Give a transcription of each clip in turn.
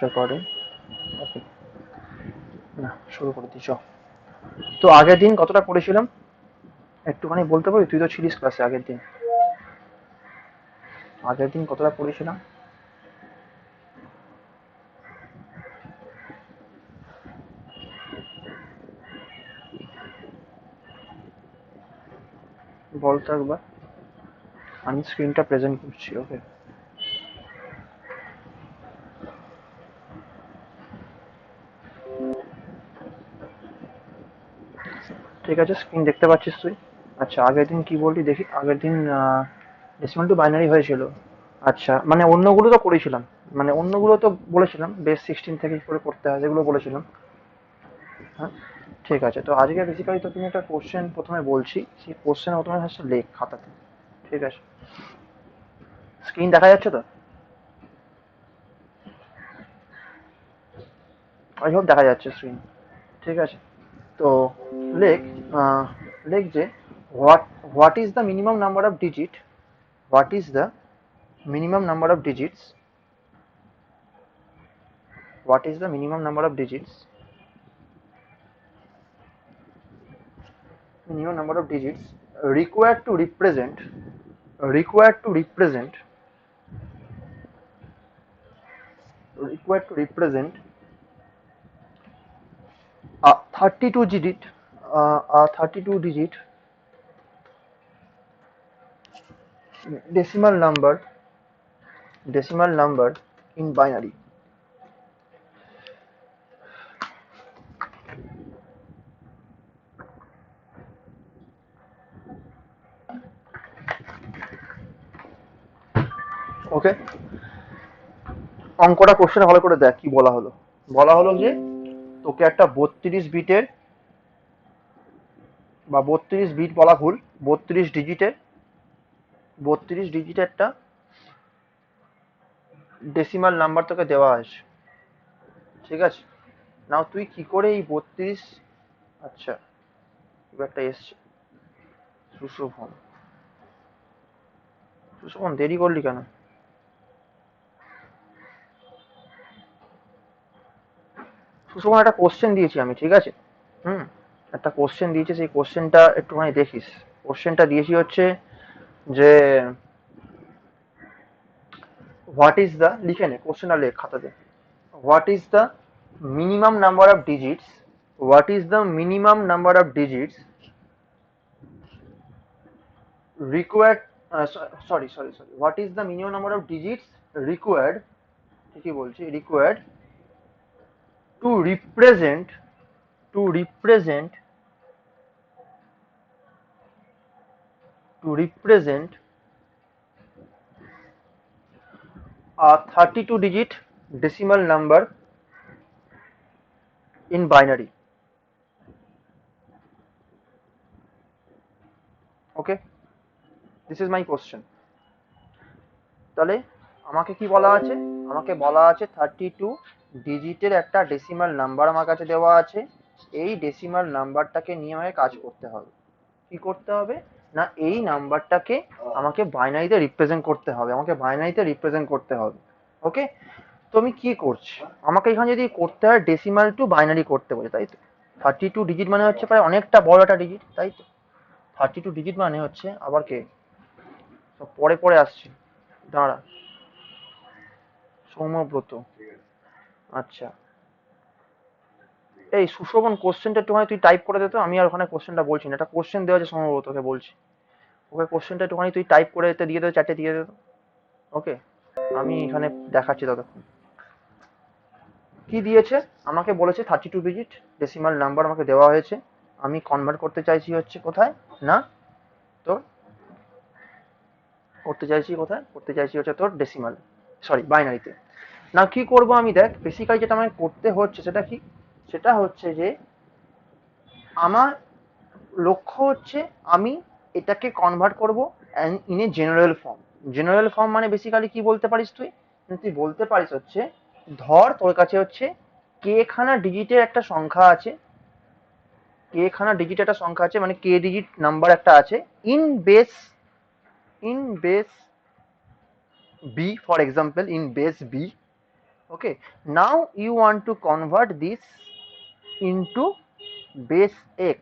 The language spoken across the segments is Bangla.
রেকর্ডিং। ওকে, না শুরু করে দিই চ। তো আগের দিন কতটা পড়েছিলাম একটুখানি বলতে পারি? তুই তো ছিলিস ক্লাসে আগের দিন। আগের দিন কতটা পড়েছিলাম? বলতো একবার। আমি স্ক্রিনটা প্রেজেন্ট করছি। ওকে, ঠিক আছে, স্ক্রিন দেখতে পাচ্ছিস তুই? আচ্ছা, আগের দিন কি বললি দেখি। আগের দিন ডেসিমাল টু বাইনারি হয়েছিল। আচ্ছা, মানে অন্যগুলো তো করেছিলাম, মানে অন্যগুলো তো বলেছিলাম বেস 16 থেকে কি করে করতে হয় যেগুলো বলেছিলাম। হ্যাঁ, ঠিক আছে। তো আজকে বেসিক্যালি তো তুমি একটা কোশ্চেন প্রথমে বলছি, সেই কোশ্চেন প্রথমে হচ্ছে লেখ খাতাতে। ঠিক আছে, স্ক্রিন দেখা যাচ্ছে তো? আই হোপ দেখা যাচ্ছে স্ক্রিন। ঠিক আছে, তো লেখ আহ, লেখ যে what what is the minimum number of digit, what is the minimum number of digits, what is the minimum number of digits, minimum number of digits required to represent, required to represent, required to represent a 32 digit, a 32 digit decimal number, decimal number in binary. ওকে, অঙ্কটা কোশ্চেন ভালো করে দেখ কি বলা হলো। বলা হলো যে তোকে একটা 32 বিটের বা 32 বিট বলা ভুল, 32 ডিজিটের, 32 ডিজিটের একটা ডেসিমাল নাম্বার তোকে দেওয়া আছে। ঠিক আছে, নাও তুই কি করে এই 32, আচ্ছা এবার একটা এসছে সুশোভন, সুশোভন দেরি করলি কেন? সুশোভন একটা কোশ্চেন দিয়েছি আমি, ঠিক আছে? হুম, একটা কোশ্চেন দিয়েছি, সেই কোশ্চেনটা একটুখানি দেখিস। কোশ্চেনটা দিয়েছি হচ্ছে যে হোয়াট ইজ দ্য, লিখে নে কোশ্চেনটা, লেখ খাতাতে। What is the minimum number of digits, what is the minimum number of digits required, sorry, what is the minimum number of digits required, ঠিকই বলছি, required to represent, to represent, to represent a 32 digit decimal number in binary. Okay, this is my question. তাহলে আমাকে কি বলা আছে? আমাকে বলা আছে 32 ডিজিটের একটা ডেসিমাল নাম্বার আমার কাছে দেওয়া আছে। এই ডেসিমাল নাম্বারটাকে নিয়ে আমাকে কাজ করতে হবে। কি করতে হবে? না এই নাম্বারটাকে আমাকে বাইনারিতে রিপ্রেজেন্ট করতে হবে, আমাকে বাইনারিতে রিপ্রেজেন্ট করতে হবে। ওকে, তো আমি কি করছি? আমাকে এখানে যদি করতে হয় ডেসিমাল টু বাইনারি করতে বলে, তাই তো? 32 ডিজিট মানে হচ্ছে প্রায় অনেকটা বড় একটা ডিজিট, তাই তো? 32 ডিজিট মানে হচ্ছে আবার কে, সব পরে পরে আসছে, দাঁড়া। সৌম্যব্রত, আচ্ছা। এই সুশোভন কোশ্চেনটা একটুখানি তুই টাইপ করে দে তো, আমি আর ওখানে কোশ্চেনটা বলছি না, একটা কোশ্চেন দেওয়া আছে সম্ভবত, তোকে বলছি। ওকে, কোশ্চেনটা একটুখানি তুই টাইপ করে এতে দিয়ে দে, চ্যাটে দিয়ে দে। ওকে, আমি এখানে দেখাচ্ছি ততক্ষণ। কি দিয়েছে? আমাকে বলেছে 32 ডিজিট ডেসিমাল নাম্বার আমাকে দেওয়া হয়েছে। আমি কনভার্ট করতে চাইছি হচ্ছে কোথায়, না তোর, করতে চাইছি কোথায়, করতে চাইছি হচ্ছে তোর ডেসিমাল, সরি বাইনারিতে। না কি করব আমি, দেখ বেসিক্যালি যেটা আমাকে করতে হচ্ছে সেটা কি, সেটা হচ্ছে যে আমার লক্ষ্য হচ্ছে আমি এটাকে কনভার্ট করব in a general form. General form মানে বেসিক্যালি কি বলতে পারিস তুই? তুই বলতে পারিস হচ্ছে, ধর তোর কাছে হচ্ছে কে খানা ডিজিটের একটা সংখ্যা আছে, কে খানা ডিজিট একটা সংখ্যা আছে, মানে কে ডিজিট নাম্বার একটা আছে in base, in base B, for example in base B. Okay, now you want to convert this into base x.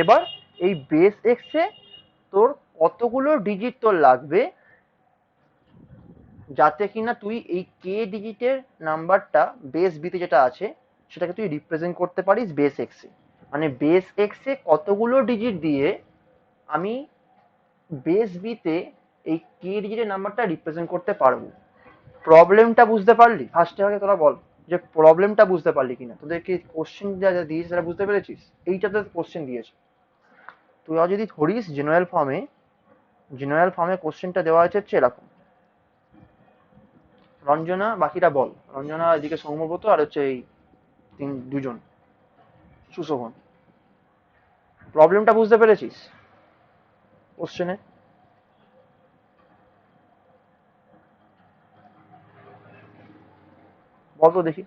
এবার এই বেস এক্স এ তোর কতগুলো ডিজিট তোর লাগবে যাতে কিনা তুই এই কে ডিজিটের নাম্বারটা বেস বিতে যেটা আছে সেটাকে তুই রিপ্রেজেন্ট করতে পারিস বেস এক্স এ। মানে বেস এক্স এ কতগুলো ডিজিট দিয়ে আমি বেস বিতে এই কে ডিজিটের নাম্বারটা রিপ্রেজেন্ট করতে পারবো। প্রবলেমটা বুঝতে পারলি? ফার্স্টে আগে তোরা বল যে প্রবলেমটা বুঝতে পারলি কিনা, তোদেরকে কোশ্চেন যা যা দিয়েছে সেটা বুঝতে পেরেছিস? এইটাতে কোশ্চেন দিয়েছে, তুই যদি ধরিস জেনারেল ফর্মে কোশ্চেনটা দেওয়া আছে হচ্ছে এরকম। রঞ্জনা, বাকিটা বল। রঞ্জনা, এদিকে সৌম্যব্রত, আর হচ্ছে এই দুজন সুশোভন। প্রবলেমটা বুঝতে পেরেছিস কোশ্চেনে? বল তো দেখি,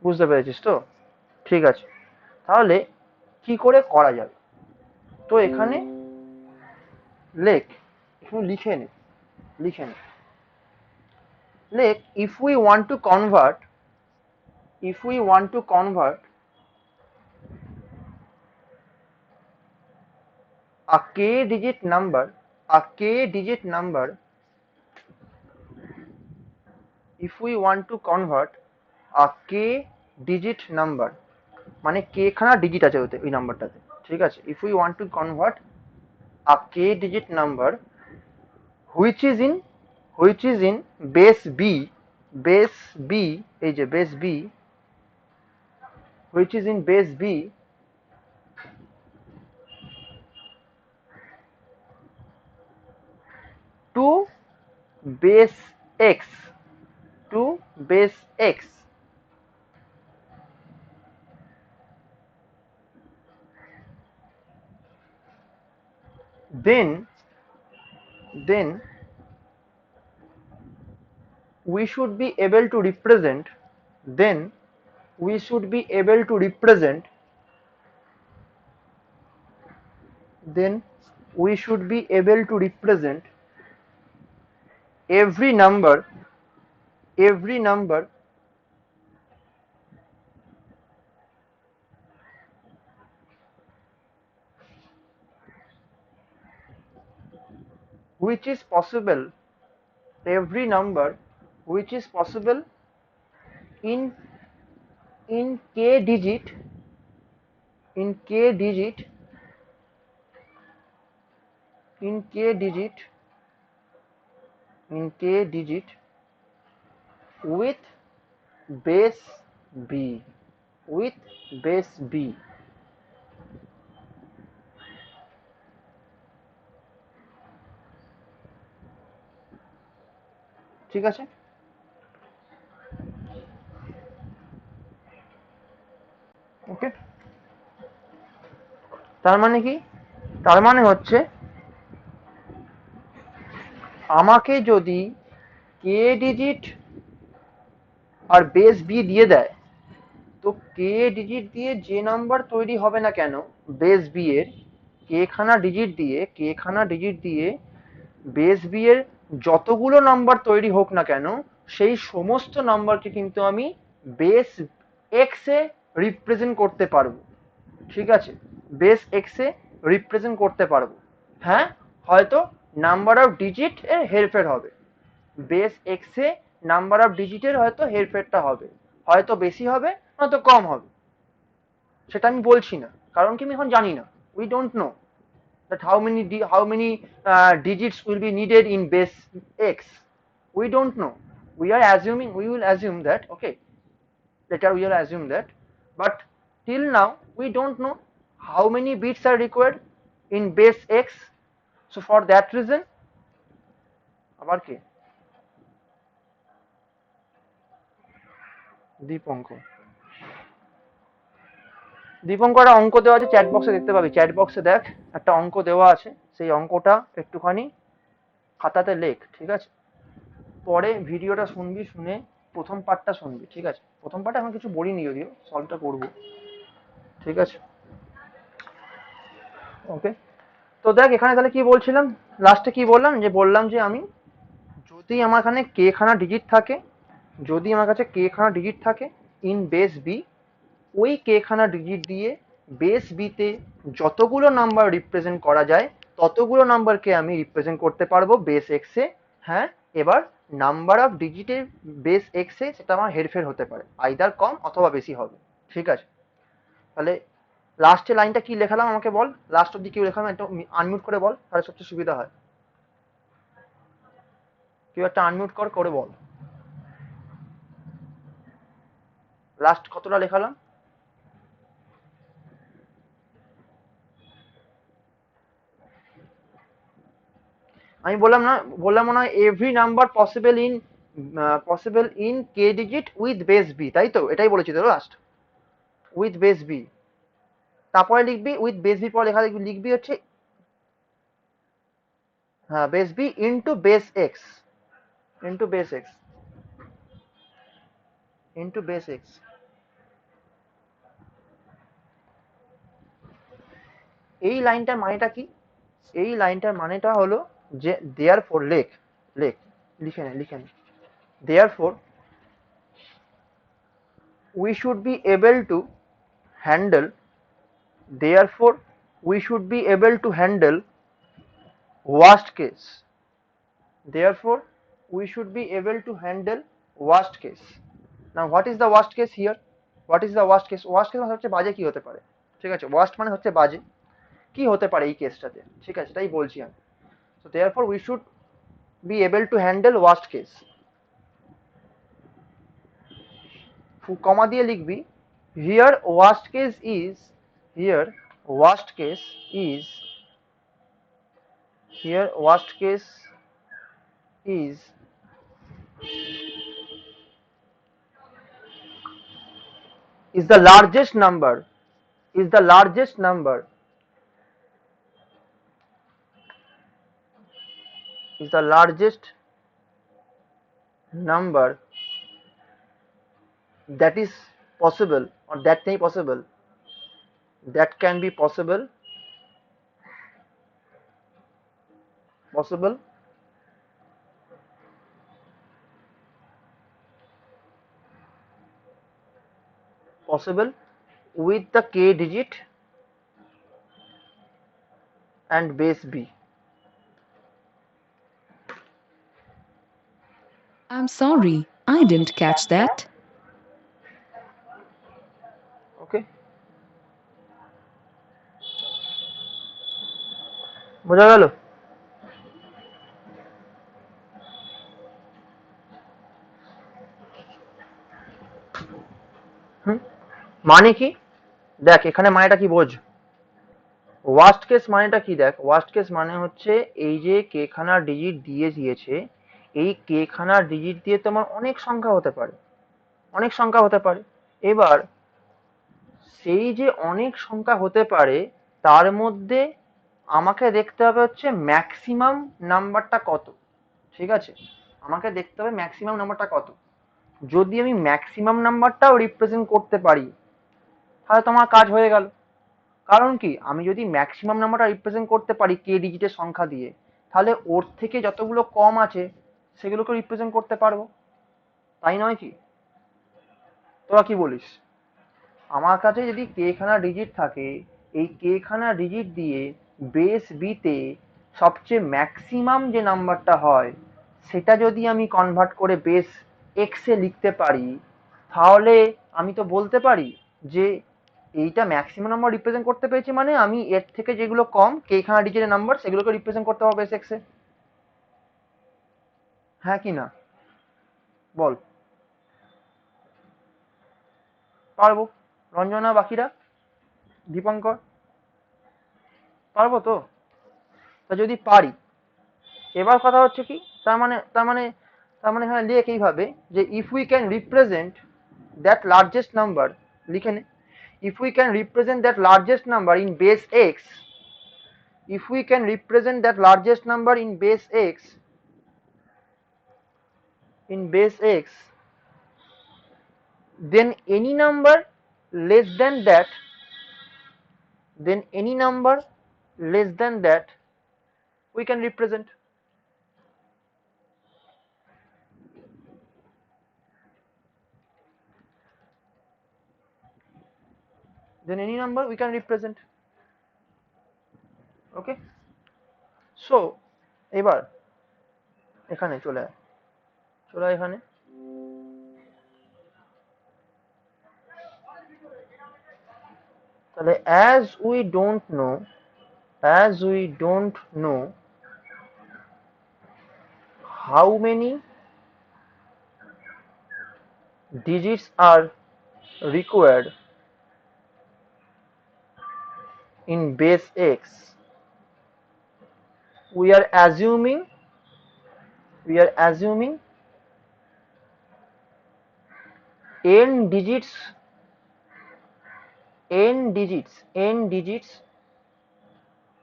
বুঝতে পেরেছিস তো? ঠিক আছে, তাহলে কি করে করা যাবে? তো এখানে লেখ, এখানে লিখে নে লেখ, if we want to convert a k digit number if we want to convert a k digit number, মানে কে খানা ডিজিট আছে ওতে ওই নাম্বারটাতে, ঠিক আছে? if we want to convert a k digit number which is in base b, এই যে base b, which is in base b to base x, then we should be able to represent every number which is possible in k digit with base b, ঠিক আছে? ওকে, তার মানে কি? তার মানে হচ্ছে আমাকে যদি কে ডিজিট আর বেস বি দিয়ে দেয়, তো কে ডিজিট দিয়ে যে নাম্বার তৈরি হবে না কেন বেস বি এর, কে খানা ডিজিট দিয়ে বেস বি এর যতগুলো নাম্বার তৈরি হোক না কেন সেই সমস্ত নাম্বারকে কিন্তু আমি বেস এক্স এ রিপ্রেজেন্ট করতে পারবো, ঠিক আছে? বেস এক্স এ রিপ্রেজেন্ট করতে পারবো। হ্যাঁ, হয়তো নাম্বার অফ ডিজিট এর হেরফের হবে, base x A number of ডিজিটের হয়তো হেরফেরটা হবে, হয়তো বেশি হবে হয়তো কম হবে, সেটা আমি বলছি না, কারণ কি আমি এখন জানি না। We don't know that how many digits will be needed in base x. We don't know. We will assume that, okay, later we will assume that, but till now we don't know how many bits are required in base x. So for that reason, আবার কি দীপঙ্কর একটা অঙ্ক দেওয়া আছে চ্যাট বক্সে, দেখতে পাবি, চ্যাট বক্সে দেখ একটা অঙ্ক দেওয়া আছে, সেই অঙ্কটা একটুখানি খাতাতে লেখ, ঠিক আছে? পরে ভিডিওটা শুনবি, শুনে প্রথম পার্টটা শুনবি, ঠিক আছে? প্রথম পার্টে এখন কিছু বলিনি, যদিও সলভটা করবো, ঠিক আছে? ওকে, তো দেখ এখানে তাহলে কি বলছিলাম, লাস্টে কি বললাম, যে আমি যদি আমার এখানে কে খানা ডিজিট থাকে, যদি আমার কাছে কে খানা ডিজিট থাকে ইন বেস বি, ওই কে খানা ডিজিট দিয়ে বেস বিতে যতগুলো নাম্বার রিপ্রেজেন্ট করা যায় ততগুলো নাম্বারকে আমি রিপ্রেজেন্ট করতে পারবো বেস এক্সে। হ্যাঁ, এবার নাম্বার অফ ডিজিটের বেস এক্সে সেটা আমার হেরফের হতে পারে, আইদার কম অথবা বেশি হবে। ঠিক আছে, তাহলে লাস্টের লাইনটা কি লেখালাম আমাকে বল, লাস্ট অব্দি কি লেখালাম, একটু আনমিউট করে বল, তাহলে সবচেয়ে সুবিধা হয়। কেউ একটা আনমিউট করে বল লাস্ট কতটা লেখালাম। আমি বললাম না every number possible in k digit with base b, তাই তো, এটাই বলেছি তো লাস্ট, উইথ বেস বি। তারপরে লিখবি উইথ বেস বি, পরে লিখবি হচ্ছে হ্যাঁ base b into base x, into base x, into base x. এই লাইনটার মানেটা কি, এই লাইনটার মানেটা হলো যে দেয়ার ফোর লেখ লিখে নে দেয়ার four we should be able to handle therefore we should be able to handle worst case, therefore we should be able to handle worst case. Now what is the worst case here, what is the worst case, worst case মানে হচ্ছে বাজে কি হতে পারে, ঠিক আছে, worst মানে হচ্ছে বাজে কি হতে পারে এই কেসটাতে, ঠিক আছে, তাই বলছি আমি। so therefore we should be able to handle worst case, কমা দিয়ে লিখবি here worst case is, here worst case is, here worst case is the largest number, is the largest number, is the largest number that is possible or that may possible, that can be possible, possible possible with the k digit and base b. I'm sorry, I didn't catch that. Okay, বোঝা গেল? মানে কি দেখ, এখানে মানেটা কি বোঝ, ওয়ার্স্ট কেস মানেটা কি দেখ, ওয়ার্স্ট কেস মানে হচ্ছে এই যে কে খানা ডিজিট দিয়ে দিয়েছে, এই কে খানা ডিজিট দিয়ে তোমার অনেক সংখ্যা হতে পারে, অনেক সংখ্যা হতে পারে। এবার সেই যে অনেক সংখ্যা হতে পারে তার মধ্যে আমাকে দেখতে হবে হচ্ছে ম্যাক্সিমাম নাম্বারটা কত, ঠিক আছে, আমাকে দেখতে হবে ম্যাক্সিমাম নাম্বারটা কত। যদি আমি ম্যাক্সিমাম নাম্বারটাও রিপ্রেজেন্ট করতে পারি তাহলে তোমার কাজ হয়ে গেল। কারণ কি, আমি যদি ম্যাক্সিমাম নাম্বারটা রিপ্রেজেন্ট করতে পারি কে ডিজিটের সংখ্যা দিয়ে, তাহলে ওর থেকে যতগুলো কম আছে সেগুলোকে রিপ্রেজেন্ট করতে পারবো, তাই নয় কি? তোরা কি বলিস? আমার কাছে যদি কে খানা ডিজিট থাকে, এই কে খানা ডিজিট দিয়ে বেস বিতে সবচেয়ে ম্যাক্সিমাম যে নাম্বারটা হয় সেটা যদি আমি কনভার্ট করে বেস এক্সে লিখতে পারি, তাহলে আমি তো বলতে পারি যে এইটা ম্যাক্সিমাম নাম্বার রিপ্রেজেন্ট করতে পেরেছি, মানে আমি এর থেকে যেগুলো কম কে খানা ডিজিটের নাম্বার সেগুলোকে রিপ্রেজেন্ট করতে পারবো বেস এক্সে। হ্যাঁ কি না বল? পারবো। রঞ্জনা, বাকিরা, দীপঙ্কর, পারবো তো? তা যদি পারি, এবার কথা হচ্ছে কি, তার মানে হ্যাঁ লেখ এইভাবে যে if we can represent that largest number, লিখে নে, if we can represent that largest number in base x, if we can represent that largest number in base x, in base x, then any number less than that, then any number less than that we can represent. then any number we can represent. Okay, so এবার এখানে চলে আয়, চলে আয় এখানে। তাহলে as we don't know how many digits are required in base x, we are assuming n digits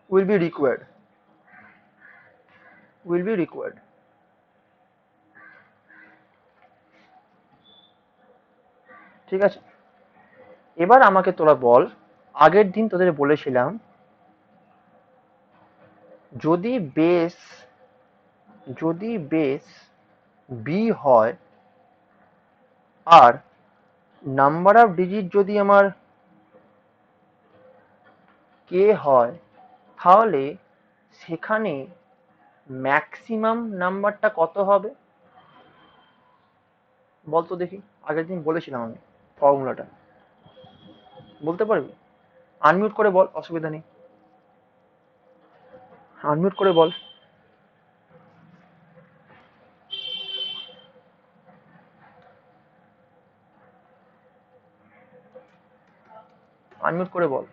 will be required. ঠিক আছে, এবার আমাকে তোরা বল, আগের দিন তোদের বলেছিলাম যদি বেস বি হয় আর নাম্বার অফ ডিজিট যদি আমার কে হয়, তাহলে সেখানে ম্যাক্সিমাম নাম্বারটা কত হবে বলতো দেখি। আগের দিন বলেছিলাম আমি ফর্মুলাটা, বলতে পারবি? আনমিউট করে বল, অসুবিধা নেই, আনমিউট করে বল। আনমিউট করে বল।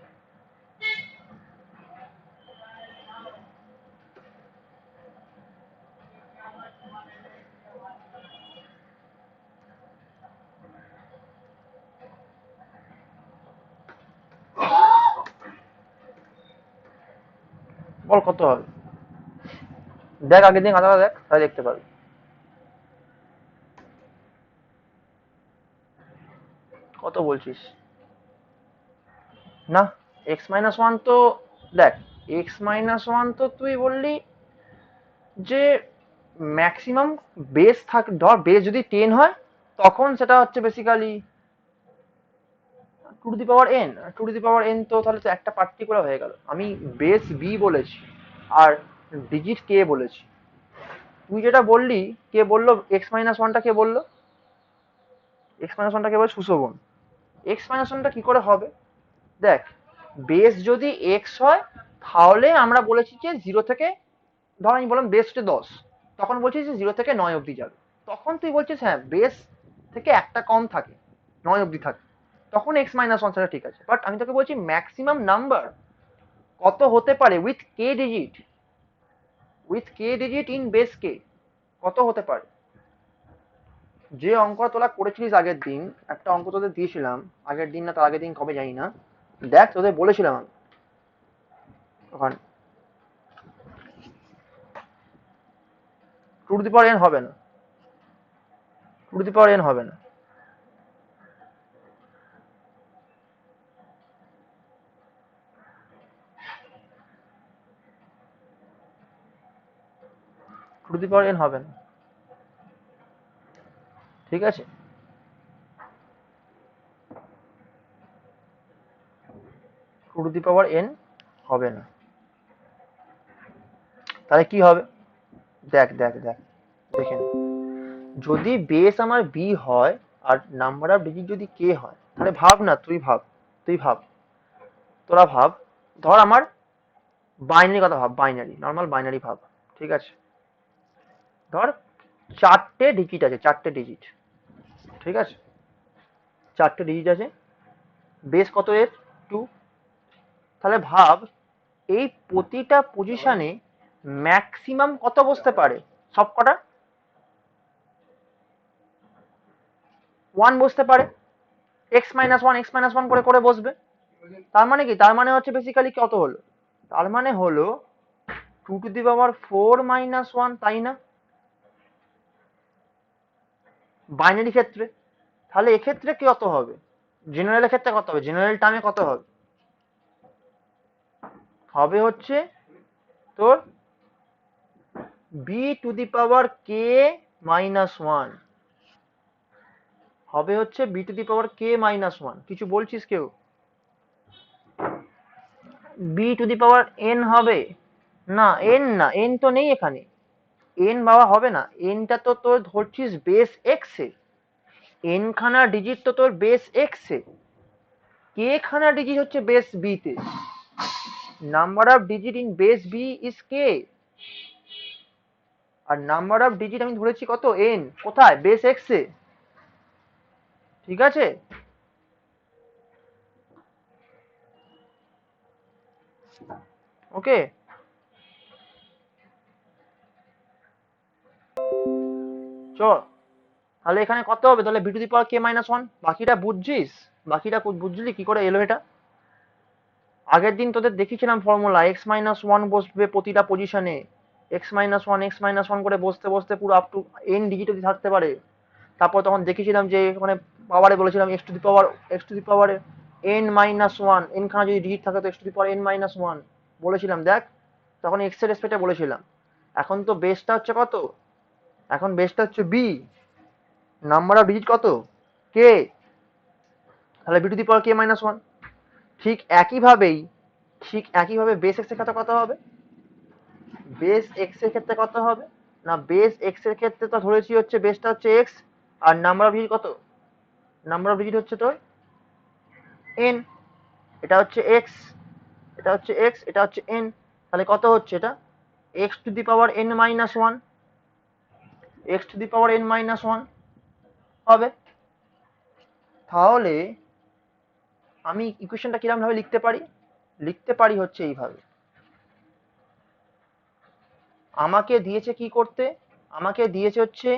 বল কত হবে, দেখ আগের দিন খাতাটা দেখ, তাই দেখতে পারবি। কত বলছিস? না, এক্স মাইনাস ওয়ান তো দেখ, এক্স মাইনাস ওয়ান তো তুই বললি যে ম্যাক্সিমাম বেস থাক, ধর বেস যদি 10 হয় তখন সেটা হচ্ছে basically two to the power n. Two to the power n তো তাহলে তো একটা পার্টিকুলার হয়ে গেল। আমি বেস বি বলেছি আর ডিজিট কে বলেছি। তুই যেটা বললি, কে বললো এক্স মাইনাস ওয়ানটা, কে বললো এক্স মাইনাস ওয়ানটা? কে বল? সুশোভন। এক্স মাইনাস ওয়ানটা কি করে হবে? দেখ, বেস যদি এক্স হয় তাহলে আমরা বলেছি যে 0 থেকে, ধর আমি বললাম বেস হচ্ছে 10, তখন বলছিস যে 0 থেকে 9 অবধি যাবে। তখন তুই বলছিস হ্যাঁ বেস থেকে একটা কম থাকে, 9 অবধি থাকে, তখন এক্স মাইনাস ওয়ান সেটা ঠিক আছে। বাট আমি তোকে বলছি ম্যাক্সিমাম নাম্বার কত হতে পারে with K digit in base K, কত হতে পারে? যে অঙ্ক তোরা করেছিলিস আগের দিন, একটা অঙ্ক তোদের দিয়েছিলাম আগের দিন না তার আগের দিন কবে জানি না, দেখ তোদের বলেছিলাম আমি ওখানে two to the power n হবে না, two to the power n হবে না। Two to the power n হবে না, ঠিক আছে? Two to the power n হবে না। তাহলে কি হবে? দেখ দেখ দেখ, দেখে নে। যদি বেস আমার বি হয় আর নাম্বার অফ ডিজিট যদি কে হয়, তাহলে ভাব না, তুই ভাব, তোরা ভাব, ধর আমার বাইনারি কথা ভাব, বাইনারি, নর্মাল বাইনারি ভাব, ঠিক আছে? ধর চারটে ডিজিট আছে, ঠিক আছে? চারটে ডিজিট আছে, বেস কত এর? 2। তাহলে ভাব এই প্রতিটা পজিশনে ম্যাক্সিমাম কত বসতে পারে? সব কটা 1 বসতে পারে, x-1 করে করে বসবে। তার মানে কি? তার মানে হচ্ছে বেসিক্যালি কত হলো? তার মানে হলো 2 টু দি পাওয়ার 4 মাইনাস 1, তাই না? বাইনারি ক্ষেত্রে। তাহলে এক্ষেত্রে কত হবে? জেনারেলের ক্ষেত্রে কত হবে? জেনারেল টার্মে কত হবে? হবে হচ্ছে তোর b to the power K minus 1, হবে হচ্ছে b to the power K minus 1। কিছু বলছিস কেউ? B to the power n হবে না, এন না, এন তো নেই এখানে, এন বাবা হবে না, এনটা তো তোর ধরছিস বেস এক্স এ, এন খানা ডিজিট তো তোর বেস এক্স এ, কে খানা ডিজিট হচ্ছে বেস বি তে, number of digit in base b is k, আর নাম্বার অফ ডিজিট আমি ধরেছি কত, এন, কোথায়, বেস এক্স এ, ঠিক আছে। ওকে, চল তাহলে এখানে কত হবে, তাহলে b to the power K minus one, বাকিটা বুঝছিস, বাকিটা বুঝলি কি করে এলো এটা। আগের দিন তোদের দেখিয়েছিলাম ফর্মুলা, এক্স মাইনাস ওয়ান বসবে প্রতিটা পজিশনে, এক্স মাইনাস ওয়ান করে বসতে বসতে পুরো আপ টু এন ডিজিট অব্দি থাকতে পারে। তারপর তখন দেখিয়েছিলাম যে ওখানে পাওয়ারে বলেছিলাম x to the power N minus one, N খানা যদি ডিজিট থাকে তো x to the power N minus one বলেছিলাম, দেখ তখন এক্স এর রেসপেক্টে বলেছিলাম। এখন তো বেসটা হচ্ছে কত, এখন বেসটা হচ্ছে বি, নাম্বার অফ ডিজিট কত, কে, তাহলে b to the power K minus one. ঠিক একইভাবেই, ঠিক একইভাবে বেস এক্স এর ক্ষেত্রে কত হবে, বেস এক্স এর ক্ষেত্রে কত হবে, না বেস এক্স এর ক্ষেত্রে তো ধরেছি হচ্ছে বেসটা হচ্ছে এক্স, আর নাম্বার অফ ডিজিট কত, নাম্বার অফ ডিজিট হচ্ছে তোর এন, এটা হচ্ছে এক্স, এটা হচ্ছে এক্স, এটা হচ্ছে এন, তাহলে কত হচ্ছে এটা, x to the power N minus one, x to the power N minus one হবে। তাহলে আমি ইকুয়েশনটা কিরকম ভাবে লিখতে পারি, লিখতে পারি হচ্ছে এইভাবে, আমাকে দিয়েছে কি করতে, আমাকে দিয়েছে হচ্ছে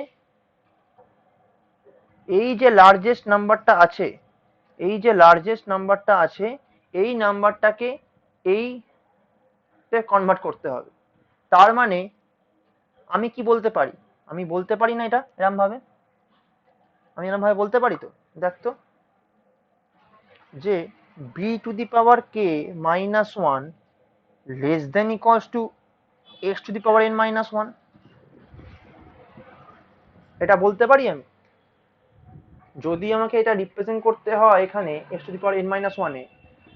এই যে লার্জেস্ট নাম্বারটা আছে, এই যে লার্জেস্ট নাম্বারটা আছে, এই নাম্বারটাকে এই কনভার্ট করতে হবে। তার মানে আমি কি বলতে পারি, আমি বলতে পারি না এটা এরম ভাবে, আমি এরম ভাবে বলতে পারি তো, দেখ তো, যে b to the power K minus one less than equals to x to the power N minus one, এটা বলতে পারি আমি। যদি আমাকে এটা রিপ্রেজেন্ট করতে হয় এখানে X to the power N minus ওয়ানে,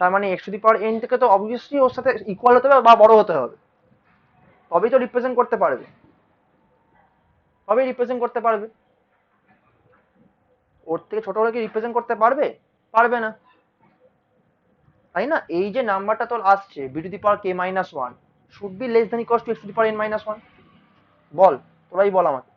তার মানে x to the power N থেকে তো অবভিয়াসলি ওর সাথে ইকুয়াল হতে হবে বা বড় হতে হবে, তবেই তো রিপ্রেজেন্ট করতে পারবে, তবেই রিপ্রেজেন্ট করতে পারবে। ওর থেকে ছোট হলে কি রিপ্রেজেন্ট করতে পারবে, পারবে না, তাই না। এই যে নাম্বারটা তোর আসছে B to the power K minus one should be less than equals to x to the power N minus one, বল, তোরাই বল আমাকে,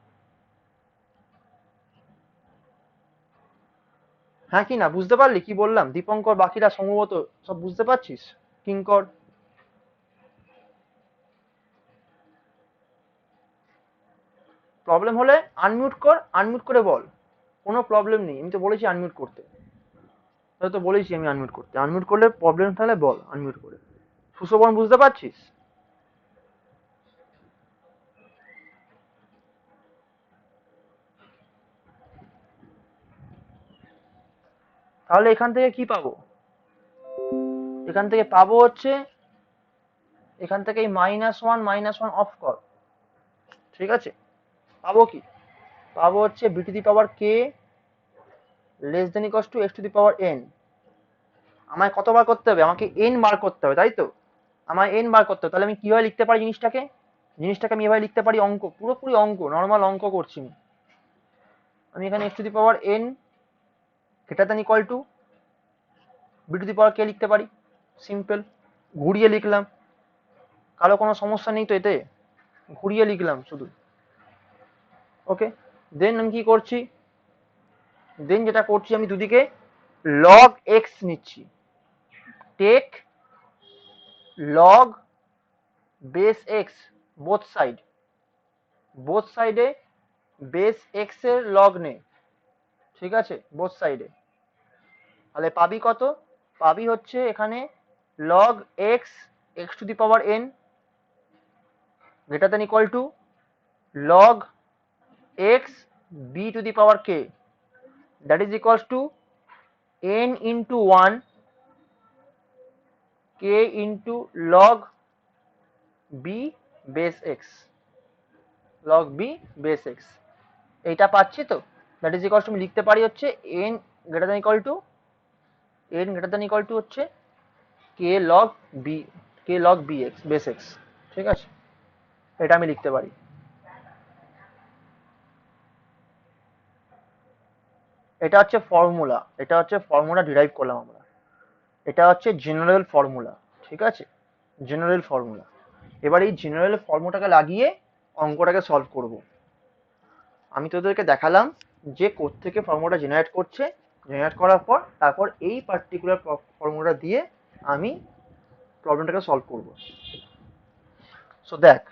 হ্যাঁ কি না, বুঝতে পারলি কি বললাম, দীপঙ্কর বাকিরা সম্ভবত সব বুঝতে পারছিস, কিঙ্কর, প্রবলেম হলে আনমিউট কর, আনমিউট করে বল, কোনো প্রবলেম নেই, আমি তো বলেছি আনমিউট করতে, তাহলে তো বলেছি আমি আনমিউট করতে, আনমিউট করলে প্রবলেম তাহলে বল আনমিউট করে। সুশোভন বুঝতে পারছিস, তাহলে এখান থেকে কি পাবো, এখান থেকে পাবো হচ্ছে, এখান থেকে মাইনাস ওয়ান অফ কর, ঠিক আছে, পাবো কি, পাবো হচ্ছে b to the power k less than equals to x to the power n, আমায় কতবার করতে হবে, আমাকে এন বার করতে হবে, তাই তো, আমায় এন বার করতে হবে, তাহলে আমি কিভাবে লিখতে পারি জিনিসটাকে, জিনিসটাকে আমি এভাবে লিখতে পারি, অঙ্ক, পুরোপুরি অঙ্ক, নর্মাল অঙ্ক করছি আমি এখানে X to the power N greater than equal to B to the power K লিখতে পারি, সিম্পল, ঘুরিয়ে লিখলাম, কারো কোনো সমস্যা নেই তো এতে, ঘুরিয়ে লিখলাম শুধু, ওকে। দেন আমি কি করছি, দেন যেটা করছি আমি দুদিকে লগ এক্স নিচ্ছি, take log base x both side, both সাইডে বেস এক্স এর লগ নে, ঠিক আছে, বোথ সাইডে, তাহলে পাবি কত, পাবি হচ্ছে এখানে log x x to the power N greater than equal to log x b to the power k, that is equals to n into 1 k into log b base x, log b base x, এইটা পাচ্ছি তো, দ্যাট ইজ ইকুয়ালস টু আমি লিখতে পারি হচ্ছে n greater than equal to, n greater than equal to হচ্ছে k log b, k log b x base x. ঠিক আছে, এটা আমি লিখতে পারি। এটা হচ্ছে ফর্মুলা, এটা হচ্ছে ফর্মুলা ডিরাইভ করলাম আমরা। এটা হচ্ছে জেনারেল ফর্মুলা। ঠিক আছে, জেনারেল ফর্মুলা। এবার এই জেনারেল ফর্মুলাটাকে লাগিয়ে অঙ্কটাকে সলভ করব। আমি তোদেরকে দেখালাম যে কোত্থেকে ফর্মুলাটা জেনারেট করছে, জেনারেট করার পর তারপর এই পার্টিকুলার ফর্মুলাটা দিয়ে আমি প্রবলেমটাকে সলভ করব। সো দেখ,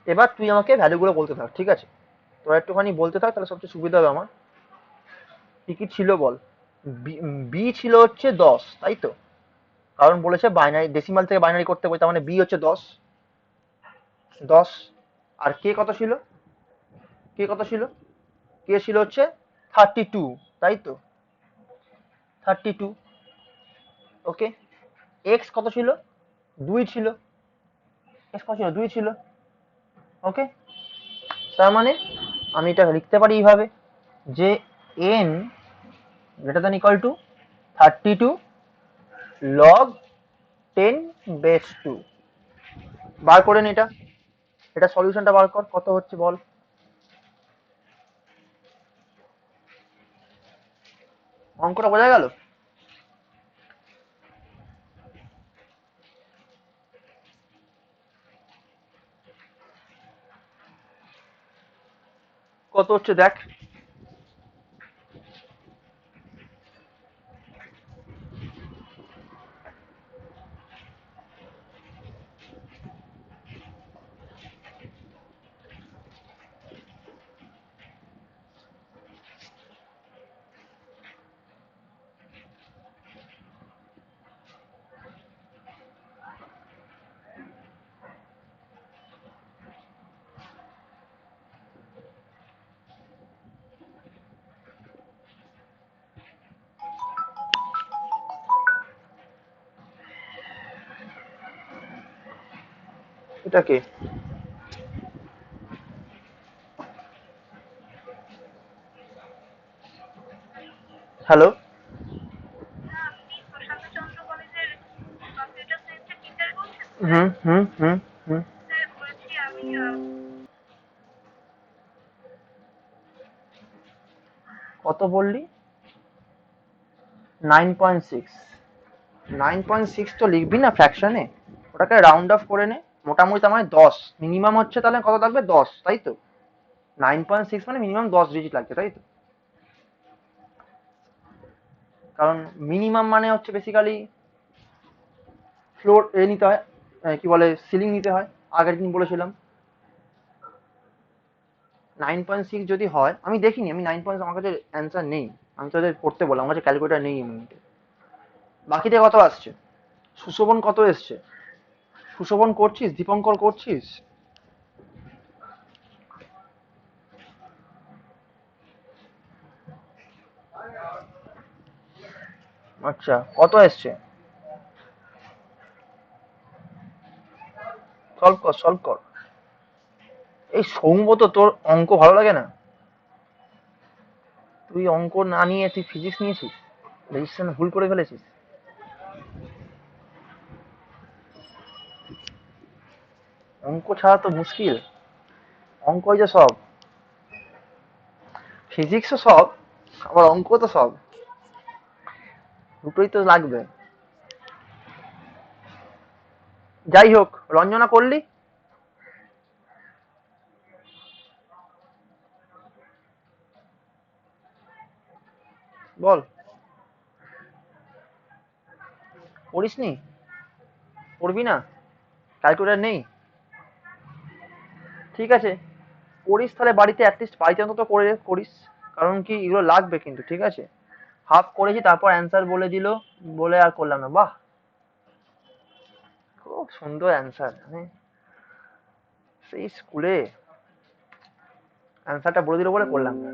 এবার তুই আমাকে ভ্যালুগুলো বলতে থাক। ঠিক আছে, তোরা একটুখানি বলতে থাক, তাহলে সবচেয়ে সুবিধা হবে আমার। কি কি ছিল বল। বি ছিল হচ্ছে 10, তাই তো? কারণ বলেছে বাইনারি, ডেসিমাল থেকে বাইনারি করতে বলে, তার মানে বি হচ্ছে 10। 10। আর কে কত ছিল? কে কত ছিল? কে ছিল হচ্ছে 32, তাই তো? 32। ওকে। এক্স কত ছিল? 2 ছিল। এক্স কত ছিল? 2 ছিল। ওকে। তার মানে আমি এটা লিখতে পারি এইভাবে যে n greater than equal two 32 log 10 base 2। বার করে নে এটা, এটা সলিউশনটা বার কর, কত হচ্ছে বল। অঙ্কটা বোঝা গেল? কত হচ্ছে দেখ। এটা কে? হ্যালো। হুম হুম হুম হুম। কত বললি? 9.6। 9.6 তো লিখবি না ফ্র্যাকশনে, ওটাকে রাউন্ড অফ করে নে। মোটামুটি তার মানে 10 মিনিমাম হচ্ছে, তাহলে কত থাকবে? 10, তাই তো? 9.6 মানে মিনিমাম 10 ডিজিট লাগবে, তাই তো? কারণ মিনিমাম মানে হচ্ছে বেসিক্যালি ফ্লোর এ নিতে হয়, কি বলে, সিলিং নিতে হয়, আগের দিন বলেছিলাম। 9.6 যদি হয়, আমি দেখিনি, আমি 9 আমার কাছে অ্যান্সার নেই, আমি তোদের পড়তে বললাম, আমার কাছে ক্যালকুলেটার নেই এই মুহূর্তে। বাকিটা কত আসছে? সুশোভন কত এসছে? সুশোভন করছিস? দীপঙ্কর করছিস? আচ্ছা, কত এসছে? সলভ কর, সলভ কর। এই সৌম্যত, তোর অঙ্ক ভালো লাগে না? তুই অঙ্ক না নিয়ে তুই ফিজিক্স নিয়েছিস, রেজিস্ট্রেশন ভুল করে ফেলেছিস। অঙ্ক ছাড়া তো মুশকিল। অঙ্কই যে সব, ফিজিক্সও সব, আবার অঙ্ক তো সব, দুটোই তো লাগবে। যাই হোক, রঞ্জনা করলি? বল। পড়িসনি? পড়বি না? ক্যালকুলেটার নেই? ঠিক আছে, করিস তাহলে বাড়িতে, অ্যাটলিস্ট বাড়িতে অন্তত করে করিস। কারণ কি, এগুলো লাগবে কিন্তু। ঠিক আছে, হাফ করেছি, তারপর অ্যান্সার বলে দিল, বলে আর করলাম না। বাহ, খুব সুন্দর অ্যান্সার। মানে সেই স্কুলে অ্যান্সারটা বলে দিল বলে করলাম না।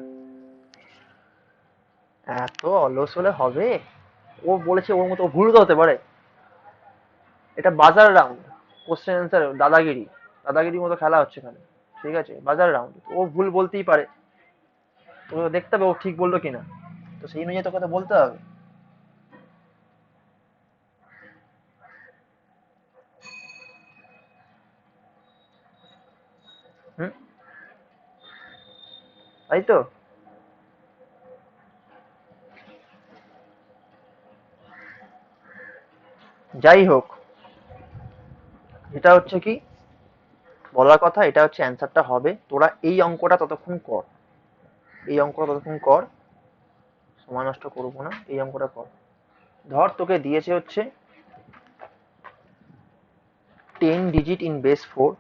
এত অলস হলে হবে? ও বলেছে ওর মতো, ও ভুল তো হতে পারে। এটা বাজার রাউন্ড, কোশ্চেন অ্যান্সার দাদাগিরি, দাদাগিরির মতো খেলা হচ্ছে এখানে। ঠিক আছে, বাজার রাউন্ড, ও ভুল বলতেই পারে। তো দেখতে হবে ও ঠিক বললো কিনা। তো সেই অনুযায়ী তোকে তো বলতে হবে। হুম, তাই তো। যাই হোক, এটা হচ্ছে কি বলার কথা, এটা হচ্ছে অ্যান্সারটা হবে। তোরা এই অঙ্কটা ততক্ষণ কর, এই অঙ্কটা ততক্ষণ কর, সময় নষ্ট করবো না, এই অঙ্কটা কর। ধর তোকে দিয়েছে হচ্ছে 10 digit in base 4,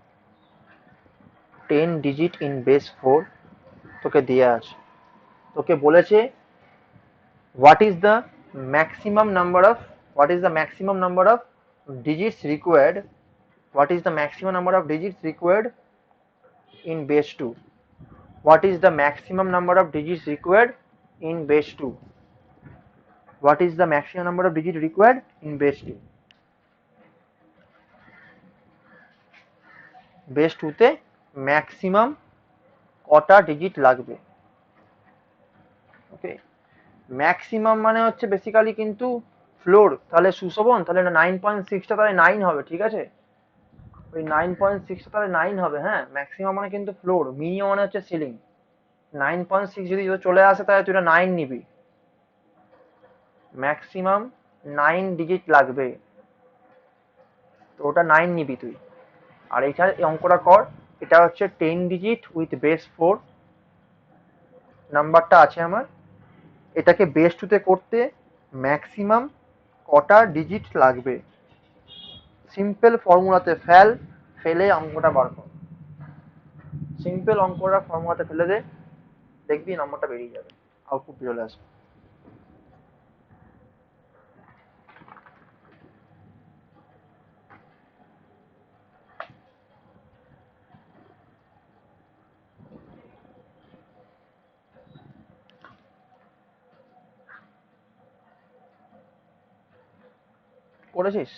10 digit in base 4 তোকে দেওয়া আছে। তোকে বলেছে what is the maximum number of, what is the maximum number of digits required, what is the maximum number of digits required in base 2, what is the maximum number of digits required in base 2, what is the maximum number of digits required in base 2, base 2 তে ম্যাক্সিমাম কটা ডিজিট লাগবে। ওকে, ম্যাক্সিমাম মানে হচ্ছে বেসিক্যালি কিন্তু ফ্লোর, তাহলে সুশোভন তাহলে 9.6টা তাহলে 9 হবে, ঠিক আছে, ওই 9.6টা তাহলে 9 হবে। হ্যাঁ, ম্যাক্সিমাম মানে কিন্তু ফ্লোর, মিনিমাম মানে হচ্ছে সিলিং। 9.6 যদি চলে আসে তাহলে তুই 9 নিবি, ম্যাক্সিমাম 9 ডিজিট লাগবে, তো ওটা 9 নিবি তুই। আর এইখানে এই অঙ্কটা কর, এটা হচ্ছে 10 ডিজিট উইথ বেস 4 নাম্বারটা আছে আমার, এটাকে বেস 2 তে করতে ম্যাক্সিমাম কটা ডিজিট লাগবে। সিম্পল ফর্মুলাতে ফেল, ফেলে অঙ্কটা বার কর, সিম্পল অঙ্কটা ফর্মুলাতে ফেলে দে, দেখবি নম্বরটা বেরিয়ে যাবে, আউটপুট চলে আসবে। করেছিস?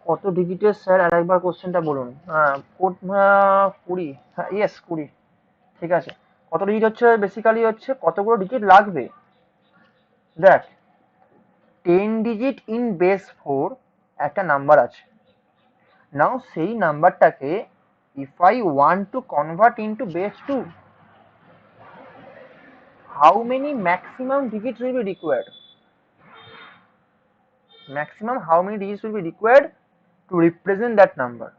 কত ডিজিটের স্যার আর একবার কোশ্চেনটা বলুন। 20, হ্যাঁ ইয়েস 20, ঠিক আছে। কত ডিজিট হচ্ছে বেসিক্যালি হচ্ছে কতগুলো ডিজিট লাগবে। দেখ 10 ডিজিট ইন বেস 4 একটা নাম্বার আছে, নাও সেই নাম্বারটাকে if I want to convert into base 2, how many maximum digit will be required, maximum how many digits will be required to represent that number.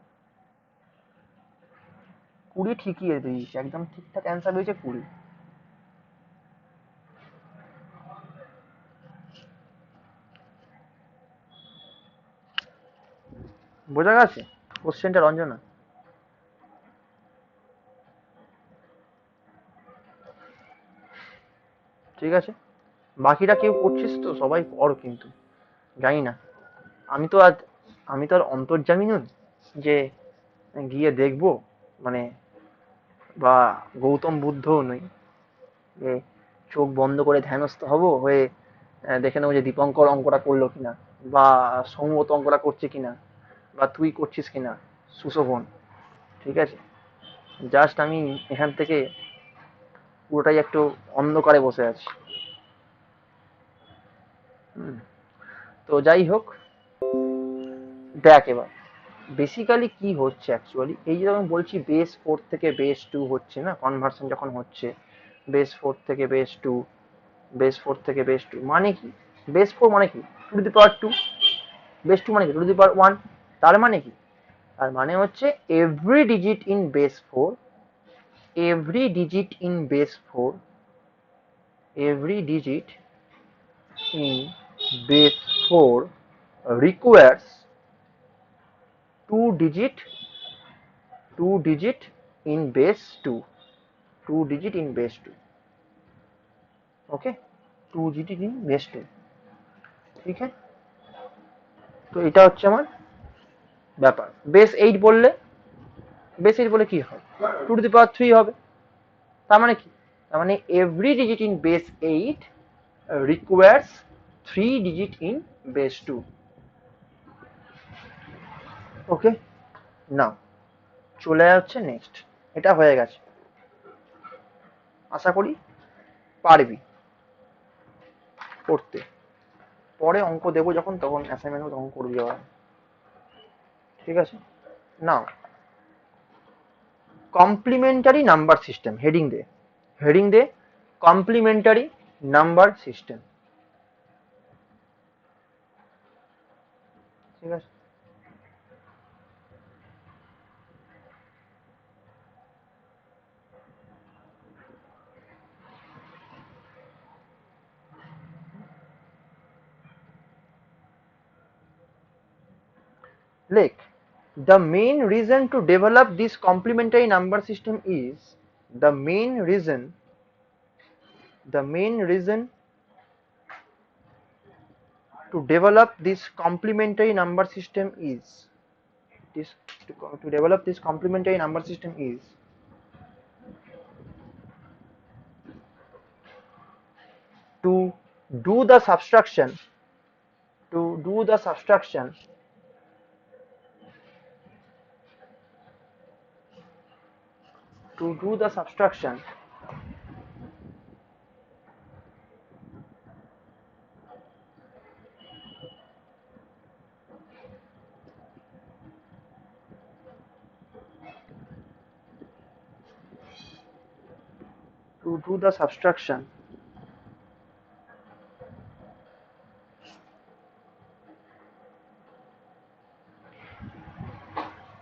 20 ঠিকই বেরিয়েছে, একদম ঠিকঠাক অ্যান্সার বেরিয়েছে 20। বোঝা গেছে কোশ্চেনটা রঞ্জনা? ঠিক আছে, বাকিরা কেউ করছিস তো? সবাই কর কিন্তু, জানি না, আমি তো আজ, আমি তো আর অন্তর্যামী নই যে গিয়ে দেখবো, মানে বা গৌতম বুদ্ধও নই যে চোখ বন্ধ করে ধ্যানস্থ হব হয়ে দেখে নেবো যে দীপঙ্কর অঙ্কটা করলো কিনা, বা সৌমত অঙ্কটা করছে কিনা, বা তুই করছিস কিনা সুশোভন, ঠিক আছে। জাস্ট আমি এখান থেকে পুরোটাই একটু অন্ধকারে বসে আছি। হুম, তো যাই হোক, দেখ এবার বেসিক্যালি কি হচ্ছে অ্যাকচুয়ালি, এই যে আমি বলছি বেস 4 থেকে বেস 2 হচ্ছে না, কনভার্সন যখন হচ্ছে বেস 4 থেকে বেস 2, বেস 4 থেকে বেস 2 মানে কি, বেস 4 মানে কি 2 টু দি পাওয়ার 2, বেস 2 মানে কি 2 টু দি পাওয়ার 1, তার মানে কি, তার মানে হচ্ছে every digit in base 4, every digit in base 4, every digit in base 4 requires 2 digit, 2 digit in base 2, 2 digit in base 2, okay, 2 digit in base 2, ঠিক আছে। তো এটা হচ্ছে আমার ব্যাপার। বেস 8 বললে, বেস 8 বলে কি হয়, 2 টু দি পাওয়ার 3 হবে, তার মানে কি, তার মানে every digit in base 8 requires 3 digit in base 2. ওকে, নাও চলে যাচ্ছে নেক্সট। এটা হয়ে গেছে, আশা করি পারবি করতে। পরে অঙ্ক দেবো যখন, তখন অ্যাসাইনমেন্ট তখন করবি আবার, ঠিক আছে? নাও কমপ্লিমেন্টারি নাম্বার সিস্টেম, হেডিং দে, হেডিং দে কমপ্লিমেন্টারি নাম্বার সিস্টেম, ঠিক আছে? Like, the main reason to develop this complementary number system is the main reason to develop this complementary number system is this to develop this complementary number system is to do the subtraction to do the subtraction to do the subtraction to do the subtraction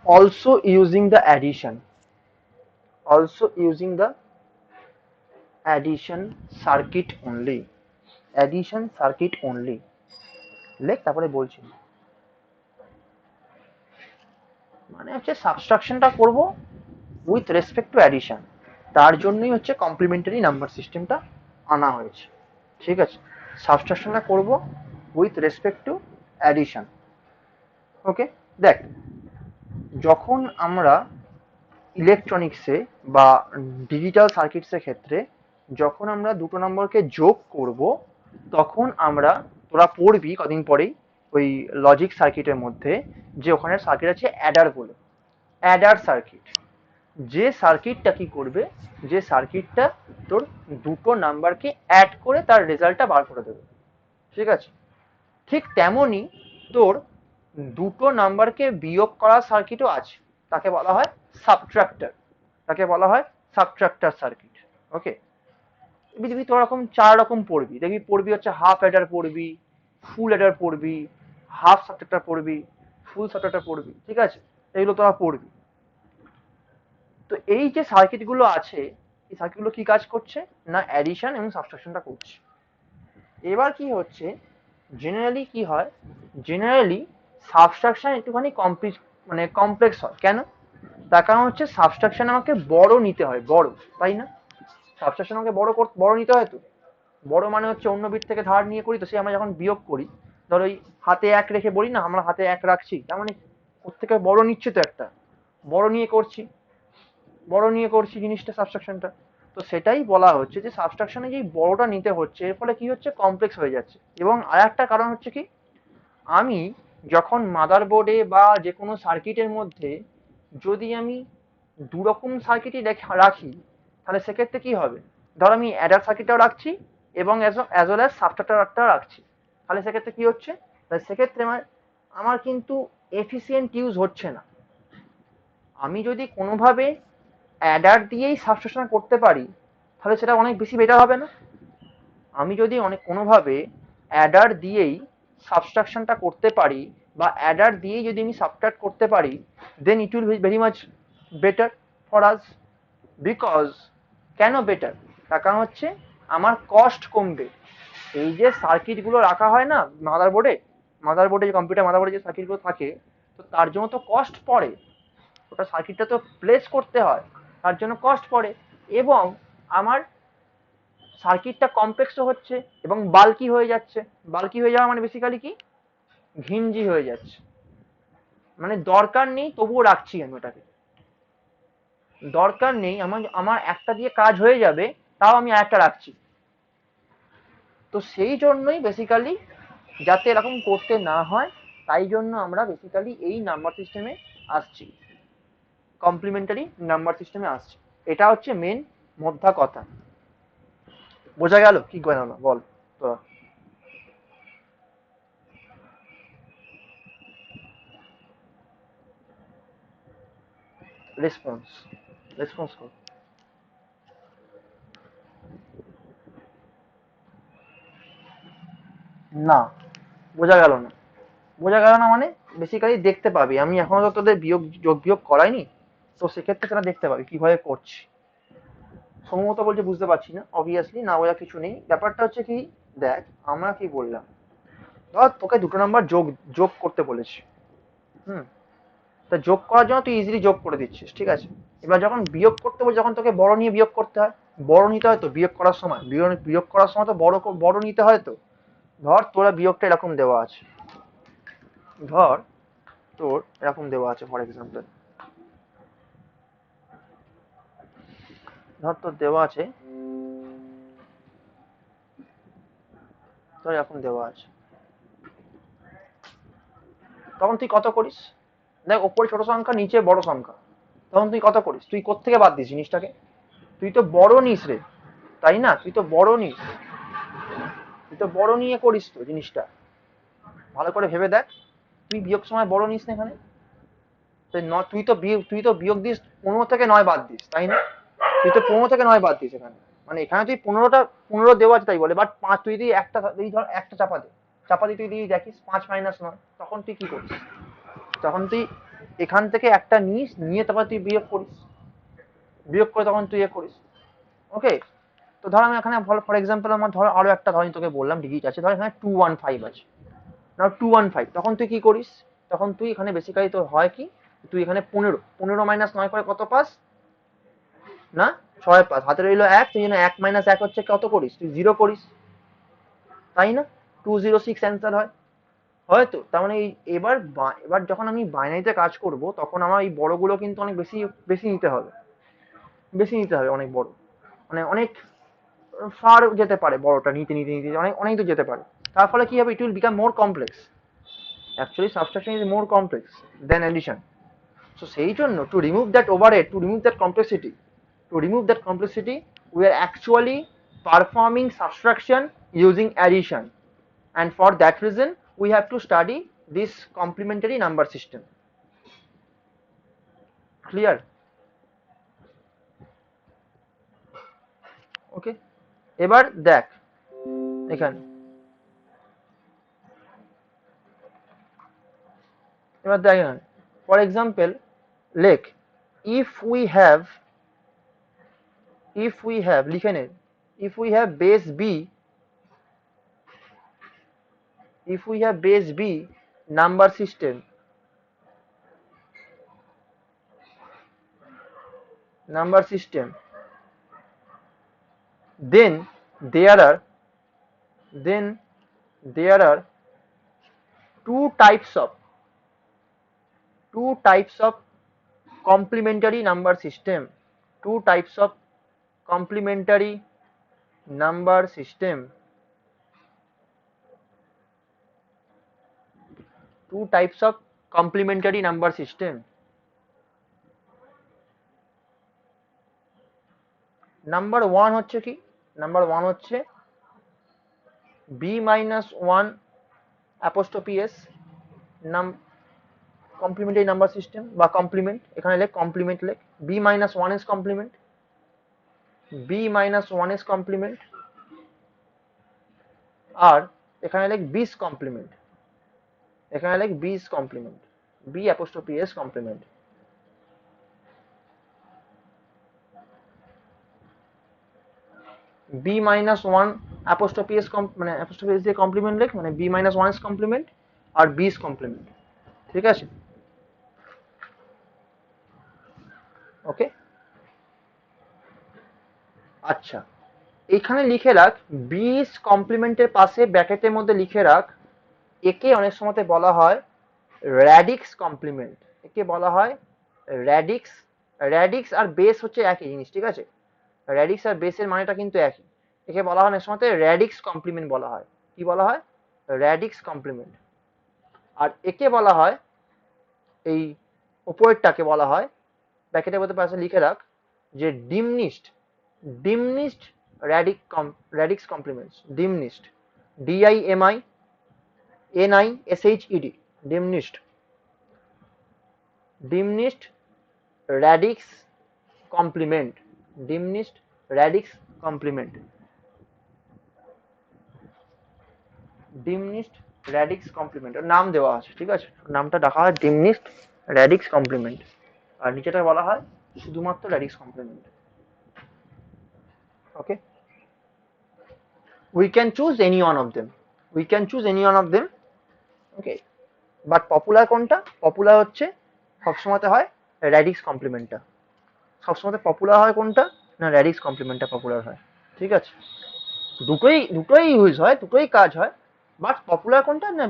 also using the addition circuit only, addition circuit only। লেখ তারপরে বলছি, মানে হচ্ছে সাবট্রাকশনটা করব উইথ রেসপেক্ট টু অ্যাডিশন, তার জন্যই হচ্ছে কমপ্লিমেন্টারি নাম্বার সিস্টেমটা আনা হয়েছে, ঠিক আছে? সাবট্রাকশনটা করব উইথ রেসপেক্ট টু অ্যাডিশন। ওকে, দেখ, যখন আমরা ইলেকট্রনিক্সে বা ডিজিটাল সার্কিটসের ক্ষেত্রে যখন আমরা দুটো নম্বরকে যোগ করব, তখন আমরা, তোরা পড়বি কদিন পরেই ওই লজিক সার্কিটের মধ্যে, যে ওখানে সার্কিট আছে অ্যাডার বলে, অ্যাডার সার্কিট। যে সার্কিটটা কি করবে, যে সার্কিটটা তোর দুটো নাম্বারকে অ্যাড করে তার রেজাল্টটা বার করে দেবে, ঠিক আছে? ঠিক তেমনই তোর দুটো নাম্বারকে বিয়োগ করা সার্কিটও আছে, তাকে বলা হয় সাবট্রাক্টর, তাকে বলা হয় সাবট্রাক্টর সার্কিট। ওকে, দেখবি তোর রকম 4 রকম পড়বি, দেখবি পড়বি হচ্ছে হাফ অ্যাডার পড়বি, ফুল অ্যাডার পড়বি, হাফ সাবট্রাক্টর পড়বি, ফুল সাবট্রাক্টর পড়বি, ঠিক আছে? এগুলো তোরা পড়বি। তো এই যে সার্কিট গুলো আছে, এই সার্কিট গুলো কি কাজ করছে না, অ্যাডিশন এবং সাবট্রাকশনটা করছে। এবার কি হচ্ছে, জেনারেলি কি হয়, জেনারেলি সাবট্রাকশন একটুখানি মানে কমপ্লেক্স হয়। কেন? তার কারণ হচ্ছে সাবট্রাকশন আমাকে বড় নিতে হয়, বড়, তাই না? সাবট্রাকশন আমাকে বড় নিতে হয়। তো বড় মানে হচ্ছে অন্য বিট থেকে ধার নিয়ে করি, তো সে আমরা যখন বিয়োগ করি, ধর ওই হাতে 1 রেখে বলি না, আমরা হাতে 1 রাখছি, তার মানে ওর থেকে বড় নিচ্ছে, তো একটা বড় নিয়ে করছি, বড় নিয়ে করছি জিনিসটা, সাবট্রাকশনটা। তো সেটাই বলা হচ্ছে যে সাবট্রাকশনে যেই বড়টা নিতে হচ্ছে, এর ফলে কি হচ্ছে, কমপ্লেক্স হয়ে যাচ্ছে। এবং আর একটা কারণ হচ্ছে কি, আমি যখন মাদারবোর্ডে বা যে কোনো সার্কিটের মধ্যে যদি আমি দু রকম সার্কিটই রাখি, তাহলে সেক্ষেত্রে কি হবে, ধর আমি অ্যাডার সার্কিটটাও রাখছি এবং অ্যাজ ওয়েল অ্যাজ সাবট্রাক্টরটাও রাখছি, তাহলে সেক্ষেত্রে কি হচ্ছে, তাহলে সেক্ষেত্রে আমার আমার কিন্তু এফিসিয়েন্ট ইউজ হচ্ছে না। আমি যদি কোনোভাবে অ্যাডার দিয়েই সাবট্রাকশন করতে পারি, তাহলে সেটা অনেক বেশি বেটার হবে না? আমি যদি কোনোভাবে অ্যাডার দিয়েই সাবট্রাকশনটা করতে পারি, বা অ্যাডার দিয়েই যদি আমি সাবট্রাক্ট করতে পারি, then it will be very much better for us. Because, কেন বেটার, তার কারণ হচ্ছে আমার কস্ট কমবে। এই যে সার্কিটগুলো রাখা হয় না মাদারবোর্ডে যে কম্পিউটার মাদারবোর্ডে যে সার্কিটগুলো থাকে, তো তার জন্য তো কস্ট পড়ে, ওটা সার্কিটটা তো প্লেস করতে হয়, তার জন্য কস্ট পড়ে। এবং আমার সার্কিটটা কমপ্লেক্সও হচ্ছে এবং বাল্কি হয়ে যাচ্ছে। বাল্কি হয়ে যাওয়া মানে বেসিক্যালি কি, ঘিঞ্জি হয়ে যাচ্ছে, মানে দরকার নেই তবুও রাখছি আমি ওটাকে, দরকার নেই আমার আমার একটা দিয়ে কাজ হয়ে যাবে, তাও আমি আরেকটা রাখছি। তো সেই জন্যই বেসিক্যালি যাতে এরকম করতে না হয় তাই জন্য আমরা বেসিক্যালি এই নাম্বার সিস্টেমে আসছি, কমপ্লিমেন্টারি নাম্বার সিস্টেমে আসছি। এটা হচ্ছে মেন মোদ্দা কথা। বোঝা গেল কি গেল না বল তোরা? রেসপন্স রেসপন্স কর। না, বোঝা গেল না। বোঝা গেল না মানে বেসিক্যালি দেখতে পাবি, আমি এখনো তো তোদের বিয়োগ যোগ বিয়োগ করাইনি, তো সেক্ষেত্রে সেটা দেখতে পাবি কিভাবে করছি। সম্ভবত বলছে বুঝতে পারছি না, অবভিয়াসলি না বোঝা কিছু নেই। ব্যাপারটা হচ্ছে কি, দেখ আমরা কি বললাম, ধর তোকে দুটো নাম্বার যোগ যোগ করতে বলেছি, হুম, তা যোগ করার জন্য তুই ইজিলি যোগ করে দিচ্ছিস, ঠিক আছে। এবার যখন বিয়োগ করতে বলি, যখন তোকে বড় নিয়ে বিয়োগ করতে হয়, বড় নিতে হয় তো বিয়োগ করার সময়, বিয়োগ করার সময় তো বড় নিতে হয় তো। ধর তোরা বিয়োগটা এরকম দেওয়া আছে, ধর তোর এরকম দেওয়া আছে ফর এক্সাম্পল, ধর তোর দেওয়া আছে, ধর এরকম দেওয়া আছে, তখন তুই কত করিস? দেখ ওপরে ছোট সংখ্যা নিচে বড় সংখ্যা, তখন তুই কত করিস? তুই কোত্থেকে বাদ দিস জিনিসটাকে? তুই তো বড় নিস রে, তাই না? তুই তো বড় নিস, তুই তো বড় নিয়ে করিস তো জিনিসটা। ভালো করে ভেবে দেখ, তুই বিয়োগ সময় বড় নিস না এখানে। তুই তো বিয়োগ দিস 15 থেকে 9 বাদ দিস, তাই না? তুই তো 15 থেকে 9 বাদ দিস এখানে, মানে এখানে তুই 15 দেওয়া আছে তাই বলে, বাট 5 তুই যদি একটা এই ধর একটা চাপা দে, চাপা দিয়ে তুই দিয়ে দেখিস 5 মাইনাস 9, তখন তুই কি করছিস? তখন তুই এখান থেকে একটা নিস, নিয়ে তারপর তুই বিয়োগ করিস, বিয়োগ করে তখন তুই করিস। ওকে, তো ধর আমি এখানে ফর এক্সাম্পল আমার ধর আরো একটা ধর তোকে বললাম ডিজিট আছে, ধর এখানে 215 আছে, না 215, তখন তুই কি করিস? তখন তুই এখানে বেসিক্যালি তোর হয় কি, তুই এখানে 15 মাইনাস 9 করে কত পাস? না 6 পাস, হাতে রইলো 1, তুই জন্য 1 মাইনাস 1 হচ্ছে কত করিস? তুই 0 করিস, তাই না? 206 অ্যান্সার হয়, হয়তো। তার মানে এবার এবার যখন আমি বাইনারিতে কাজ করব তখন আমার এই বড়গুলো কিন্তু অনেক বেশি বেশি নিতে হবে, বেশি নিতে হবে, অনেক বড়, মানে অনেক ফার যেতে পারে, বড়টা নিতে নিতে নিতে অনেক অনেক দূর যেতে পারে। তার ফলে কি হবে, it will become more complex. Actually subtraction is more complex then addition. So সেই জন্য to remove that overhead, to remove that complexity, to remove that complexity, we are actually performing subtraction using addition, and for that reason we have to study this complementary number system. Clear? Okay, এবার দেখ এখানে, এবার দেখ এখানে ফর এক্সাম্পল লেখ, if we have লিখে নে, if we have base b, if we have base b number system, then there are then there are two types of complementary number system, two types of complementary number system, two types of complementary number system. Number 1 হচ্ছে কি, নাম্বার 1 হচ্ছে b minus 1 apostrophe s নাম কমপ্লিমেন্টারি নাম্বার সিস্টেম বা কমপ্লিমেন্ট, এখানে লেখ কমপ্লিমেন্ট লেখ, b minus 1 is complement, b minus 1 is complement, আর এখানে লেখ b is complement, এখানে লেখ b is complement, b apostrophe s complement. b minus 1 apostrophe s মানে apostrophe s দিয়ে কমপ্লিমেন্ট লেখ, মানে b minus 1 is complement R b is complement, ঠিক আছে? ওকে, আচ্ছা এখানে লিখে রাখ বি কমপ্লিমেন্টের পাশে ব্র্যাকেটের মধ্যে লিখে রাখ, একে অনেক সময় বলা হয় র্যাডিক্স কমপ্লিমেন্ট, একে বলা হয় র্যাডিক্স। র্যাডিক্স আর বেস হচ্ছে একই জিনিস, ঠিক আছে? র্যাডিক্স আর বেসের মানেটা কিন্তু একই। একে বলা হয় অনেক সময় র্যাডিক্স কমপ্লিমেন্ট বলা হয়। কি বলা হয়? Radix complement. আর একে বলা হয়, এই উপরেরটাকে বলা হয়, ব্র্যাকেটের মধ্যে পাশে লিখে রাখ, যে diminished radix complements. Diminished, DIMINISHED, diminished radix complement. Diminished radix complement. Diminished radix complement নাম দেওয়া আছে, ঠিক আছে? নামটা ডাকা হয় ডিমনিস্ট র্যাডিক্স কমপ্লিমেন্ট, আর নিচেটা বলা হয় শুধুমাত্র radix complement. Okay, we can choose any one of them, we can choose any one of them, okay. But popular কোনটা? পপুলার হচ্ছে সবসময়তে হয় র্যাডিক্স কমপ্লিমেন্টটা। সবসময় পপুলার হয় কোনটা? না, র্যাডিক্স কমপ্লিমেন্টটা পপুলার হয়, ঠিক আছে? দুটোই ইউজ হয়, দুটোই কাজ হয়, বাট পপুলার কোনটা না,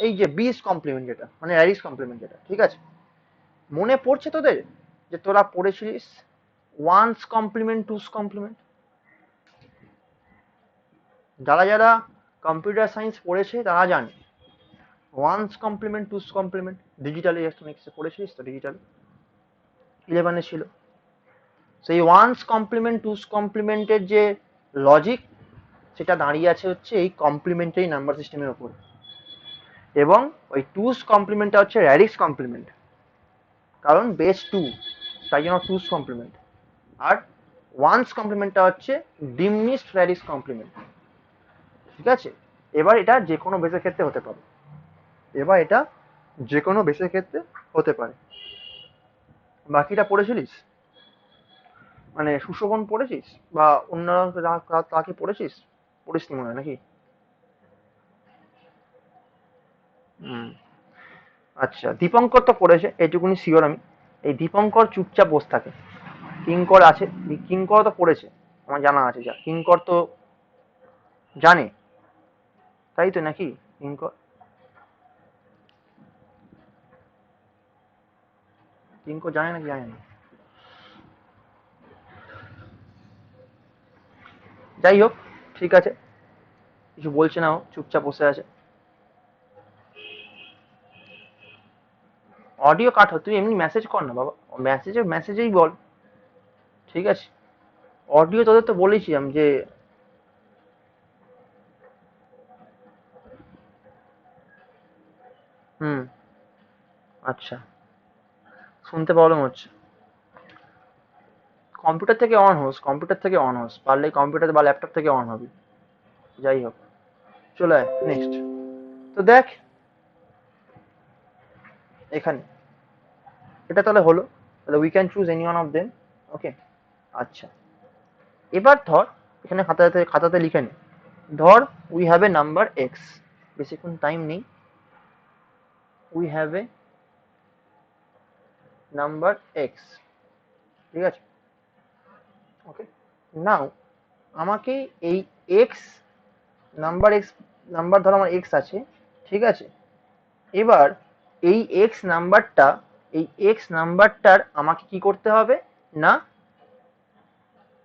এই যে বিস কমপ্লিমেন্ট যেটা, মানে র্যাডিক্স কমপ্লিমেন্ট যেটা, ঠিক আছে? মনে পড়ছে তোদের যে তোরা পড়েছিলিস ওয়ান্স কমপ্লিমেন্ট, টুস কমপ্লিমেন্ট? যারা যারা কম্পিউটার সায়েন্স পড়েছে তারা জানে one's complement, two's complement digitally ইলেকট্রনিক্সে পড়েছিস তো, ডিজিটাল 11-এ ছিল। সেই ওয়ান্স কমপ্লিমেন্ট, টুস কমপ্লিমেন্টের যে লজিক, সেটা দাঁড়িয়ে আছে হচ্ছে এই কমপ্লিমেন্টারি নাম্বার সিস্টেমের ওপর। এবং ওই টুস কমপ্লিমেন্টটা হচ্ছে র্যাডিক্স কমপ্লিমেন্ট, কারণ বেস 2, তাই জন্য টুস কমপ্লিমেন্ট। আর ওয়ান্স কমপ্লিমেন্টটা হচ্ছে ডিমনিস্ট র্যাডিক্স কমপ্লিমেন্ট, ঠিক আছে? এবার এটা যে কোনো বেসের ক্ষেত্রে হতে পারে, বাকিটা পড়েছিলিস? মানে সুশোভন পড়েছিস বা অন্য তাকে পড়েছিস? পড়িসনি মনে হয়, নাকি? হুম, আচ্ছা, দীপঙ্কর তো পড়েছে, এইটুকুনি শিওর আমি। এই দীপঙ্কর চুপচাপ বসে থাকে। কিঙ্কর আছে, কিঙ্কর তো পড়েছে, আমার জানা আছে। যা কিঙ্কর তো জানে, তাই তো নাকি? কিঙ্কর কিঙ্কর জানে নাকি জানে না? যাই হোক, ঠিক আছে, কিছু বলছে না, ও চুপচাপ বসে আছে। অডিও কাট তুই এমনি মেসেজ কর না বাবা, মেসেজেই বল, ঠিক আছে? অডিও তোদের তো বলেছি আমি যে, হুম, আচ্ছা, শুনতে প্রবলেম হচ্ছে। কম্পিউটার থেকে অন হোস, পারলে কম্পিউটার বা ল্যাপটপ থেকে অন হবি। যাই হোক, চলে আয় নেক্সট। তো দেখ এখানে, এটা তাহলে হলো, তাহলে we can choose any one of them. Okay, আচ্ছা, এবার ধর এখানে খাতাতে লিখে নে। ধর we have a number x, বেশিক্ষণ টাইম নেই। We have a number x, ঠিক আছে? ওকে, নাও আমাকে এই এক্স নাম্বার ধর আমার এক্স আছে, ঠিক আছে? এবার এই এক্স নাম্বারটার আমাকে কি করতে হবে না,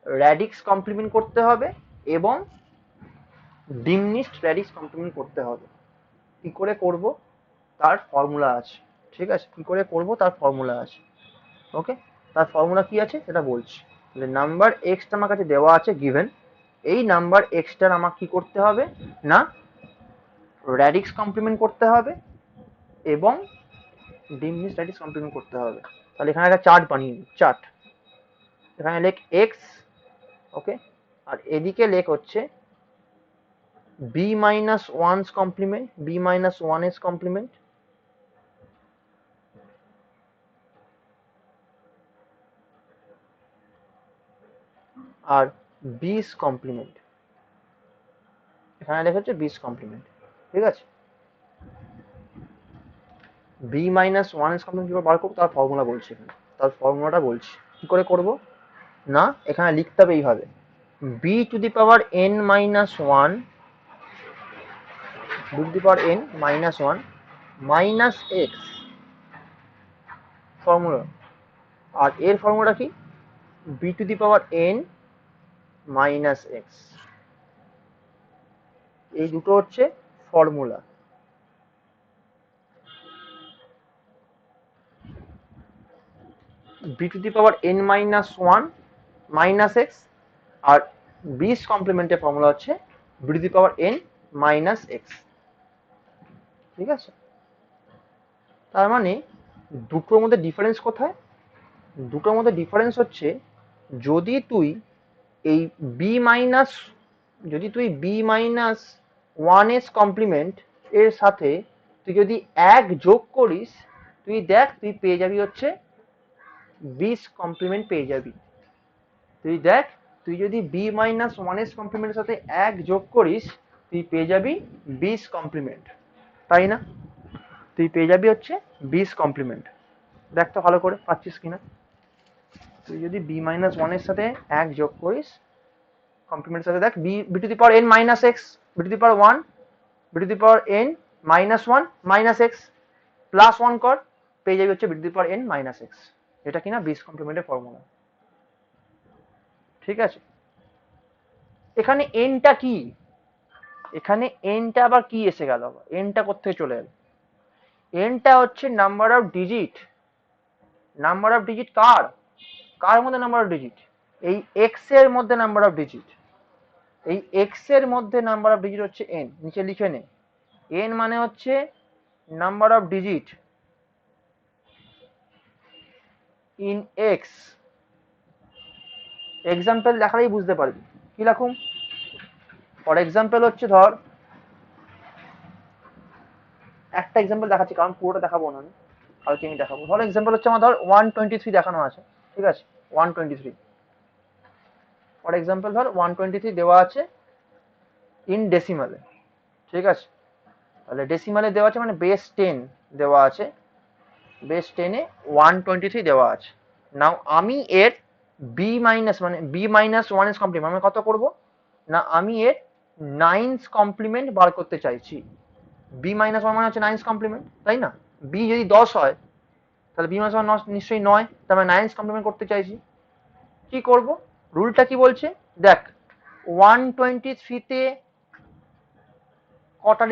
র্যাডিক্স কমপ্লিমেন্ট করতে হবে এবং ডিমনিস্ট র্যাডিক্স কমপ্লিমেন্ট করতে হবে। কি করে করব তার ফর্মুলা আছে, ঠিক আছে? কি করে করব তার ফর্মুলা আছে। ওকে, তার ফর্মুলা কি আছে সেটা বলছি। নাম্বার এক্সটা আমার কাছে দেওয়া আছে গিভেন, এই নাম্বার এক্সটার আমাকে কি করতে হবে না, র্যাডিক্স কমপ্লিমেন্ট করতে হবে এবং ডিমনিস্ট র্যাডিক্স কমপ্লিমেন্ট করতে হবে। তাহলে এখানে একটা চার্ট বানিয়ে নিই, চার্ট। এখানে লেখ এক্স, ওকে, আর এদিকে লেখ হচ্ছে b minus one's complement, b minus one S complement, আর বিস কমপ্লিমেন্ট। এখানে লেখা হচ্ছে বিস কমপ্লিমেন্ট, ঠিক আছে? B minus one S complement কিভাবে বার করবো তার ফর্মুলা বলছি এখানে, তার ফর্মুলাটা বলছি কি করে করব না। এখানে লিখতে হবে এইভাবে, b to the power N minus one, b to the power N minus one minus x, formula. আর এর ফর্মুলা কি, b to the power N minus x, এই দুটো হচ্ছে formula. B to the power N minus one minus x, আর বিস কমপ্লিমেন্টের ফর্মুলা হচ্ছে b to the power N minus x. ঠিক আছে, তার মানে দুটোর মধ্যে ডিফারেন্স কোথায়? দুটোর মধ্যে ডিফারেন্স হচ্ছে যদি তুই এই বি মাইনাস, যদি তুই b minus one S complement এর সাথে তুই যদি এক যোগ করিস, তুই দেখ তুই পেয়ে যাবি হচ্ছে বিস কমপ্লিমেন্ট পেয়ে যাবি। তুই দেখ তুই যদি বি মাইনাস ওয়ান এস কমপ্লিমেন্টের সাথে এক যোগ করিস, তুই পেয়ে যাবি বিস কমপ্লিমেন্ট, তাই না? তুই পেয়ে যাবি হচ্ছে বিস কমপ্লিমেন্ট। দেখ তো ভালো করে পাচ্ছিস কিনা। তুই যদি বি মাইনাস ওয়ানের সাথে এক যোগ করিস কমপ্লিমেন্টের সাথে, দেখ b b to the power N minus x, b to the power one, b to the power N minus one minus x plus one কর, পেয়ে যাবি হচ্ছে b to the power N minus x. এটা কিনা বিস কমপ্লিমেন্টের ফর্মুলা। ঠিক আছে, এখানে এনটা কি? এখানে এনটা আবার কি এসে গেল? এনটা কোথেকে চলে এলো? এনটা হচ্ছে number of digit. Number of digit কার? কার মধ্যে নাম্বার অফ ডিজিট? এই এক্স এর মধ্যে নাম্বার অফ ডিজিট। এই এক্স এর মধ্যে নাম্বার অফ ডিজিট হচ্ছে এন। নিচে লিখে নে, এন মানে হচ্ছে number of digit in x. Example দেখালেই বুঝতে পারবি। কি রাখুন? ফর এক্সাম্পল হচ্ছে ধর, একটা এক্সাম্পল দেখাচ্ছি কারণ পুরোটা দেখাবো না, কালকে আমি দেখাবো। ধর এক্সাম্পল হচ্ছে আমার ধর 123 দেখানো আছে, ঠিক আছে? 123 ফর এক্সাম্পল ধর 123 দেওয়া আছে ইন ডেসিমালে, ঠিক আছে? তাহলে ডেসিমালে দেওয়া আছে মানে বেস 10 দেওয়া আছে, বেস 10-এ 123 দেওয়া আছে। নাও আমি এর বি মাইনাস মানে b minus one S complement আমি কত করব না, আমি এর নাইনস কমপ্লিমেন্ট বার করতে চাইছি। বি মাইনাস ওয়ান মানে হচ্ছে নাইনস কমপ্লিমেন্ট, তাই না? বি যদি 10 হয় তাহলে বি মাইনাস ওয়ান নিশ্চয়ই 9, তার মানে নাইনস কমপ্লিমেন্ট করতে চাইছি। কি করব? রুলটা কি বলছে দেখ, 123-তে কটা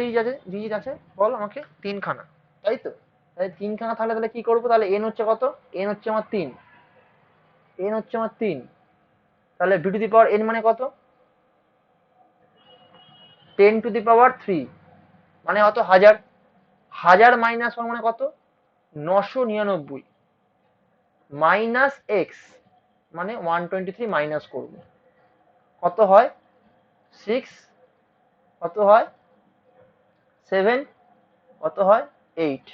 ডিজিট আছে বল আমাকে? 3খানা, তাই তো? তাহলে 3খানা থাকলে তাহলে কি করবো? তাহলে এন হচ্ছে কত? এন হচ্ছে আমার 3, এন হচ্ছে আমার 3। তাহলে b to the power n মানে কত? 10⁻³ মানে কত? 1000। 1000 মাইনাস 1 মানে কত? 999 মাইনাস এক্স মানে 123 মাইনাস করবো, কত হয়? 6, কত হয়? 7, কত হয়? 8।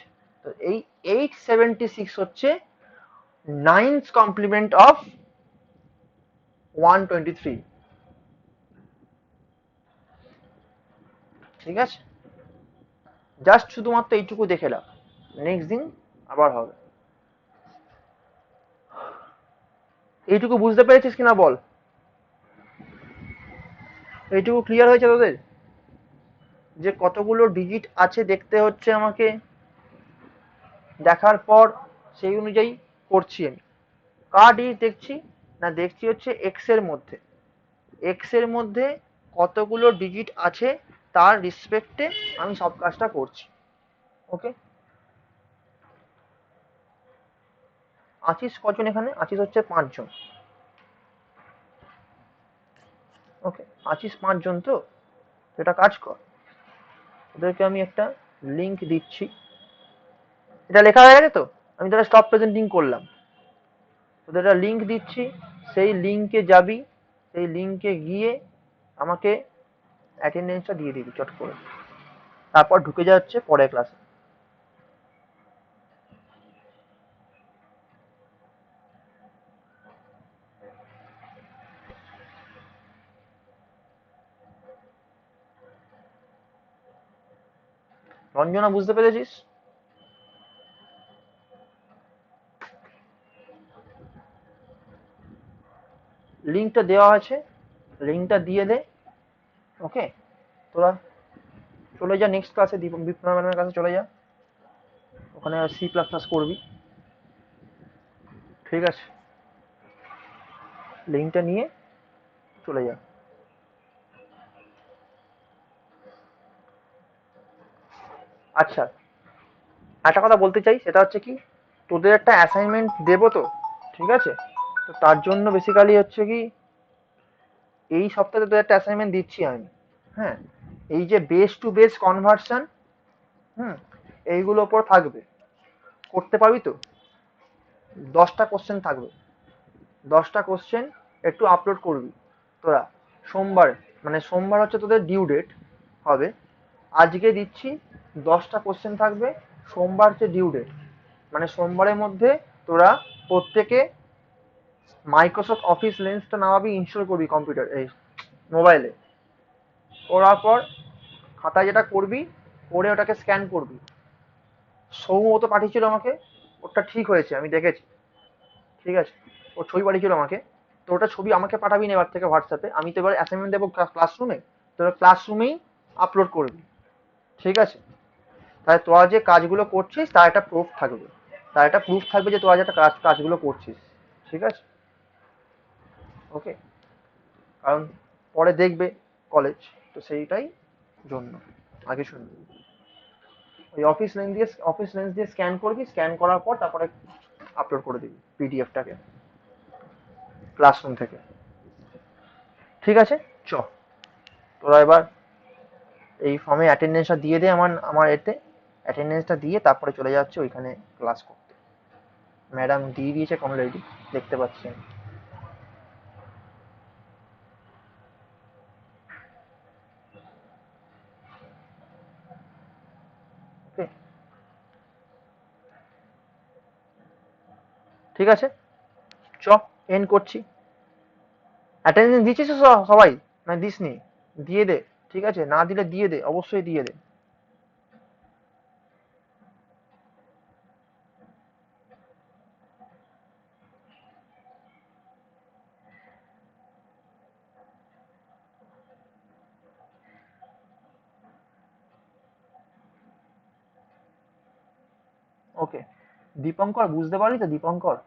তো এই 876 হচ্ছে নাইনথ কমপ্লিমেন্ট অফ 123। ঠিক আছে, জাস্ট শুধুমাত্র এইটুকু দেখে নাও, নেক্সট দিন আবার হবে। এইটুকু বুঝতে পেরেছিস কিনা বল? এইটুকু ক্লিয়ার হয়েছে তোদের যে কতগুলো ডিজিট আছে দেখতে হচ্ছে আমাকে, দেখার পর সেই অনুযায়ী করছি আমি। কার ডিজিট দেখছি না, দেখছি হচ্ছে এক্স এর মধ্যে, এক্স এর মধ্যে কতগুলো ডিজিট আছে তার রেসপেক্টে আমি সব কাজটা করছি। ওকে, আছিস কজন এখানে? আছিস হচ্ছে 5জন। ওকে, আছিস 5জন তো এটা কাজ কর, ওদেরকে আমি একটা লিংক দিচ্ছি। এটা লেখা হয়ে গেছে তো? আমি তাহলে স্টপ প্রেজেন্টিং করলাম, তোদের একটা লিংক দিচ্ছি, সেই লিংকে যাবি, সেই লিংকে গিয়ে আমাকে অ্যাটেন্ডেন্সটা দিয়ে দিবি চট করে, তারপর ঢুকে যাচ্ছে পরের ক্লাসে। রঞ্জনা বুঝতে পেরেছিস? লিংকটা দেওয়া আছে, লিংকটা দিয়ে দে। ওকে, তোরা চলে যা নেক্সট ক্লাসে, বিপ্লব ম্যাডামের কাছে চলে যা, ওখানে C++ করবি। ঠিক আছে, লিংকটা নিয়ে চলে যা। আচ্ছা, একটা কথা বলতে চাই, সেটা হচ্ছে কি, তোদের একটা অ্যাসাইনমেন্ট দেবো তো, ঠিক আছে? তো তার জন্য বেসিক্যালি হচ্ছে কি, এই সপ্তাহে তোদের একটা অ্যাসাইনমেন্ট দিচ্ছি আমি। হ্যাঁ, এই যে বেস টু বেস কনভার্সন, হুম, এইগুলো ওপর থাকবে। করতে পারবি তো? 10টা কোশ্চেন থাকবে, 10টা কোশ্চেন একটু আপলোড করবি তোরা সোমবার। মানে সোমবার হচ্ছে তোদের ডিউ ডেট হবে, আজকে দিচ্ছি। 10টা কোশ্চেন থাকবে, সোমবার হচ্ছে ডিউ ডেট। মানে সোমবারের মধ্যে তোরা প্রত্যেকে মাইক্রোসফট অফিস লেন্সটা নামাবি, ইনস্টল করবি কম্পিউটার, এই মোবাইলে। করার পর খাতায় যেটা করবি, করে ওটাকে স্ক্যান করবি। সৌম তো পাঠিয়েছিল আমাকে, ওটা ঠিক হয়েছে, আমি দেখেছি। ঠিক আছে, ও ছবি পাঠিয়েছিল আমাকে। তো ওটা ছবি আমাকে পাঠাবি না এবার থেকে হোয়াটসঅ্যাপে, আমি তো এবার অ্যাসাইনমেন্ট দেবো ক্লাসরুমে, তোরা ক্লাসরুমেই আপলোড করবি। ঠিক আছে? তাহলে তোরা যে কাজগুলো করছিস তার একটা প্রুফ থাকবে, তার একটা প্রুফ থাকবে যে তোরা যে একটা কাজগুলো করছিস। ঠিক আছে? ওকে? কারণ পরে দেখবে কলেজ, তো সেইটাই জন্য আগে শুনবি। ওই অফিস লেন্স দিয়ে স্ক্যান করবি, স্ক্যান করার পর তারপরে আপলোড করে দিবি পিডিএফটাকে ক্লাসরুম থেকে। ঠিক আছে? চ, তোরা এবার এই ফর্মে অ্যাটেন্ডেন্সটা দিয়ে দে, আমার আমার এতে অ্যাটেন্ডেন্সটা দিয়ে তারপরে চলে যাচ্ছে ওইখানে ক্লাস করতে। ম্যাডাম দিয়ে দিয়েছে অলরেডি, দেখতে পাচ্ছি আমি। ওকে, ঠিক আছে, চ, এন্ড করছি। অ্যাটেন্ডেন্স দিচ্ছিস তো সবাই, না দিসনি? দিয়ে দে। ঠিক আছে, না দিলে দিয়ে দে, অবশ্যই দিয়ে দে। ওকে, দীপঙ্কর বুঝতে পারলি তো? দীপঙ্কর,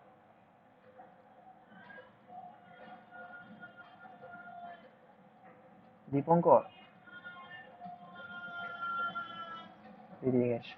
দীপঙ্কর বেরিয়ে গেছে।